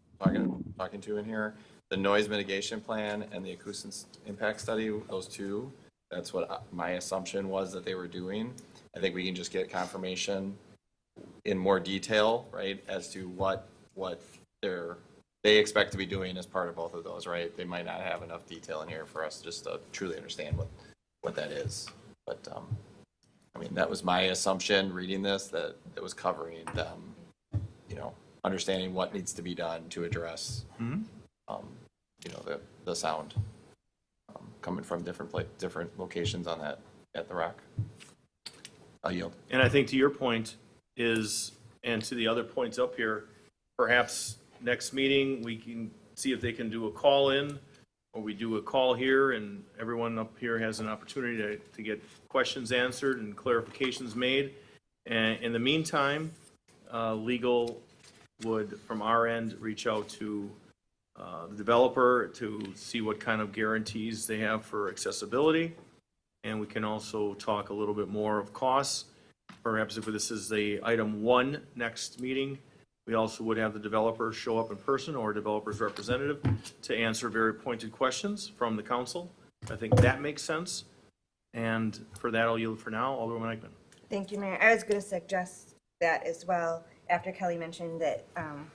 to in here, the noise mitigation plan and the acoustics impact study, those two, that's what my assumption was that they were doing. I think we can just get confirmation in more detail, right, as to what they expect to be doing as part of both of those, right? They might not have enough detail in here for us just to truly understand what that is. But, that was my assumption reading this, that it was covering them, understanding what needs to be done to address, the sound coming from different locations at the rock. I'll yield. And I think to your point is, and to the other points up here, perhaps next meeting, we can see if they can do a call in, or we do a call here, and everyone up here has an opportunity to get questions answered and clarifications made. And in the meantime, legal would, from our end, reach out to the developer to see what kind of guarantees they have for accessibility. And we can also talk a little bit more of costs. Perhaps if this is the item 1 next meeting, we also would have the developer show up in person or a developer's representative to answer very pointed questions from the council. I think that makes sense. And for that, I'll yield for now. Alderman Eichman. Thank you, Mayor. I was going to suggest that as well, after Kelly mentioned that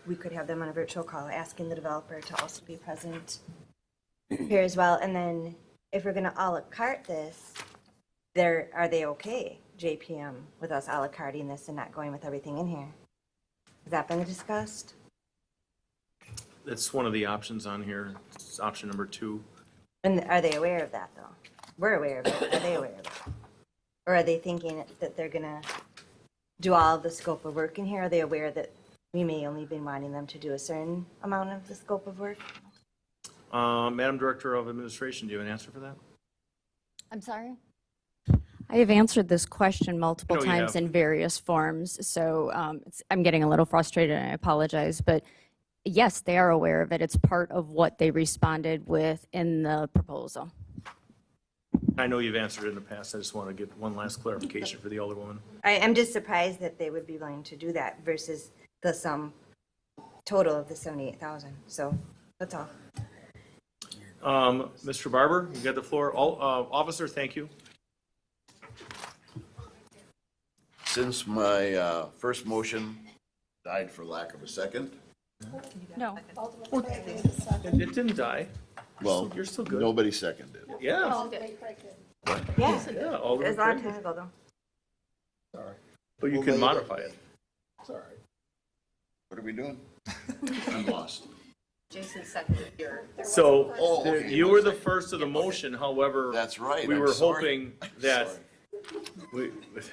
we could have them on a virtual call, asking the developer to also be present here as well. And then if we're going to a la carte this, are they okay, JPM, with us a la carting this and not going with everything in here? Has that been discussed? That's one of the options on here. It's option number 2. And are they aware of that, though? We're aware of it. Are they aware of it? Or are they thinking that they're going to do all of the scope of work in here? Are they aware that we may only be wanting them to do a certain amount of the scope of work? Madam Director of Administration, do you have an answer for that? I'm sorry? I have answered this question multiple I know you times have. in various forms, so I'm getting a little frustrated, and I apologize. But yes, they are aware of it. It's part of what they responded with in the proposal. I know you've answered it in the past. I just want to get one last clarification for the Alderwoman. I am just surprised that they would be willing to do that versus the sum total of the 78,000. So that's all. Mr. Barber, you got the floor. Officer, thank you. Since my first motion died for lack of a second, No. It didn't die. well, You're still good. nobody seconded. Yeah. Yeah, Yeah, it Alderman was a long Craig. time ago, though. But you Well, can later. modify it. It's all right. What are we doing? I'm lost. Jason seconded your. So Oh, okay. you were the first of the motion, however. That's right. We I'm were sorry. hoping that Sorry.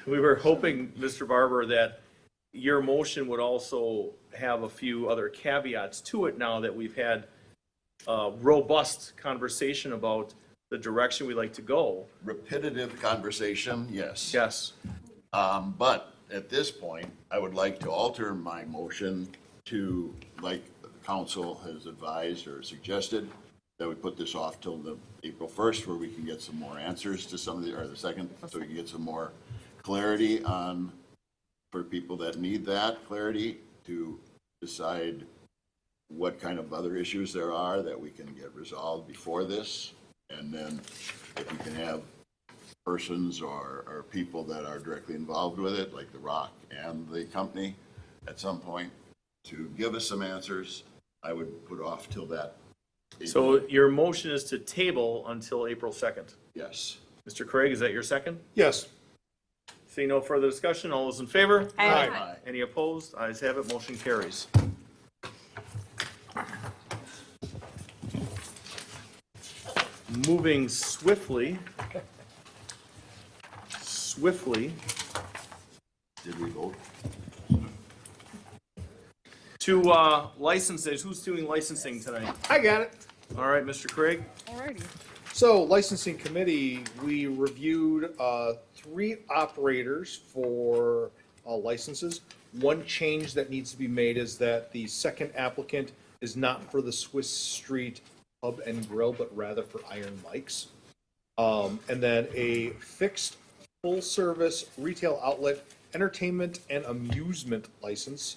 We were hoping, Mr. Barber, that your motion would also have a few other caveats to it now that we've had a robust conversation about the direction we like to go. Repetitive conversation, yes. Yes. But at this point, I would like to alter my motion to, like the council has advised or suggested, that we put this off till the April 1st, where we can get some more answers to some of the, or the 2nd, so we can get some more clarity on, for people that need that clarity, to decide what kind of other issues there are that we can get resolved before this. And then if we can have persons or people that are directly involved with it, like The Rock and the company, at some point, to give us some answers, I would put off till that. So your motion is to table until April 2nd. Yes. Mr. Craig, is that your second? Yes. Seeing no further discussion, all those in favor? Aye. Any opposed? Ayes have it, motion carries. Moving swiftly. Did we vote? To licenses. Who's doing licensing tonight? I got it. All right, Mr. Craig? Alrighty. So licensing committee, we reviewed 3 operators for licenses. One change that needs to be made is that the second applicant is not for the Swiss Street Pub and Grill, but rather for Iron Mike's. And then a fixed full-service retail outlet, entertainment and amusement license.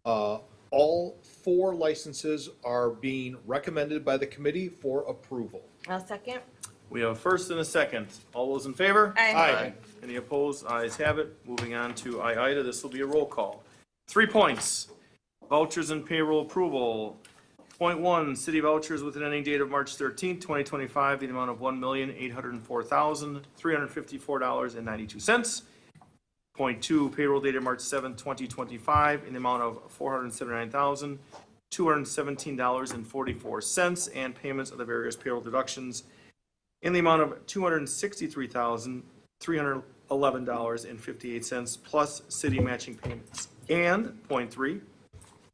All 4 licenses are being recommended by the committee for approval. I'll second. We have a first and a second. All those in favor? Aye. Any opposed? Ayes have it. Moving on to I-IDA. This will be a roll call. 3 points. Vouchers and payroll approval. Point 1, city vouchers with an ending date of March 13th, 2025, in the amount of $1,804,354.92. Point 2, payroll dated March 7th, 2025, in the amount of $479,217.44, and payments of the various payroll deductions in the amount of $263,311.58, plus city matching payments. And point 3,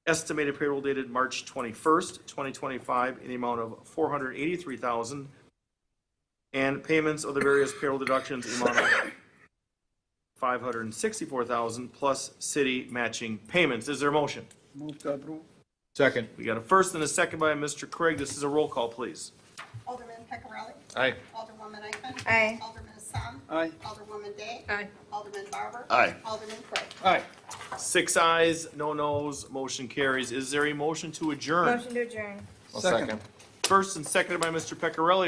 estimated payroll dated March 21st, 2025, in the amount of $483,000, and payments of the various payroll deductions in the amount of $564,000 plus city matching payments. Is there a motion? Move to approve. Second. We got a first and a second by Mr. Craig. This is a roll call, please. Alderman Peccarelli. Aye. Alderwoman Eichman. Aye. Alderman Assam. Aye. Alderwoman Day. Aye. Alderman Barber. Aye. Alderman Craig. Aye. 6 ayes, no nos, motion carries. Is there a motion to adjourn? Motion to adjourn. Second. First and seconded by Mr. Peccarelli.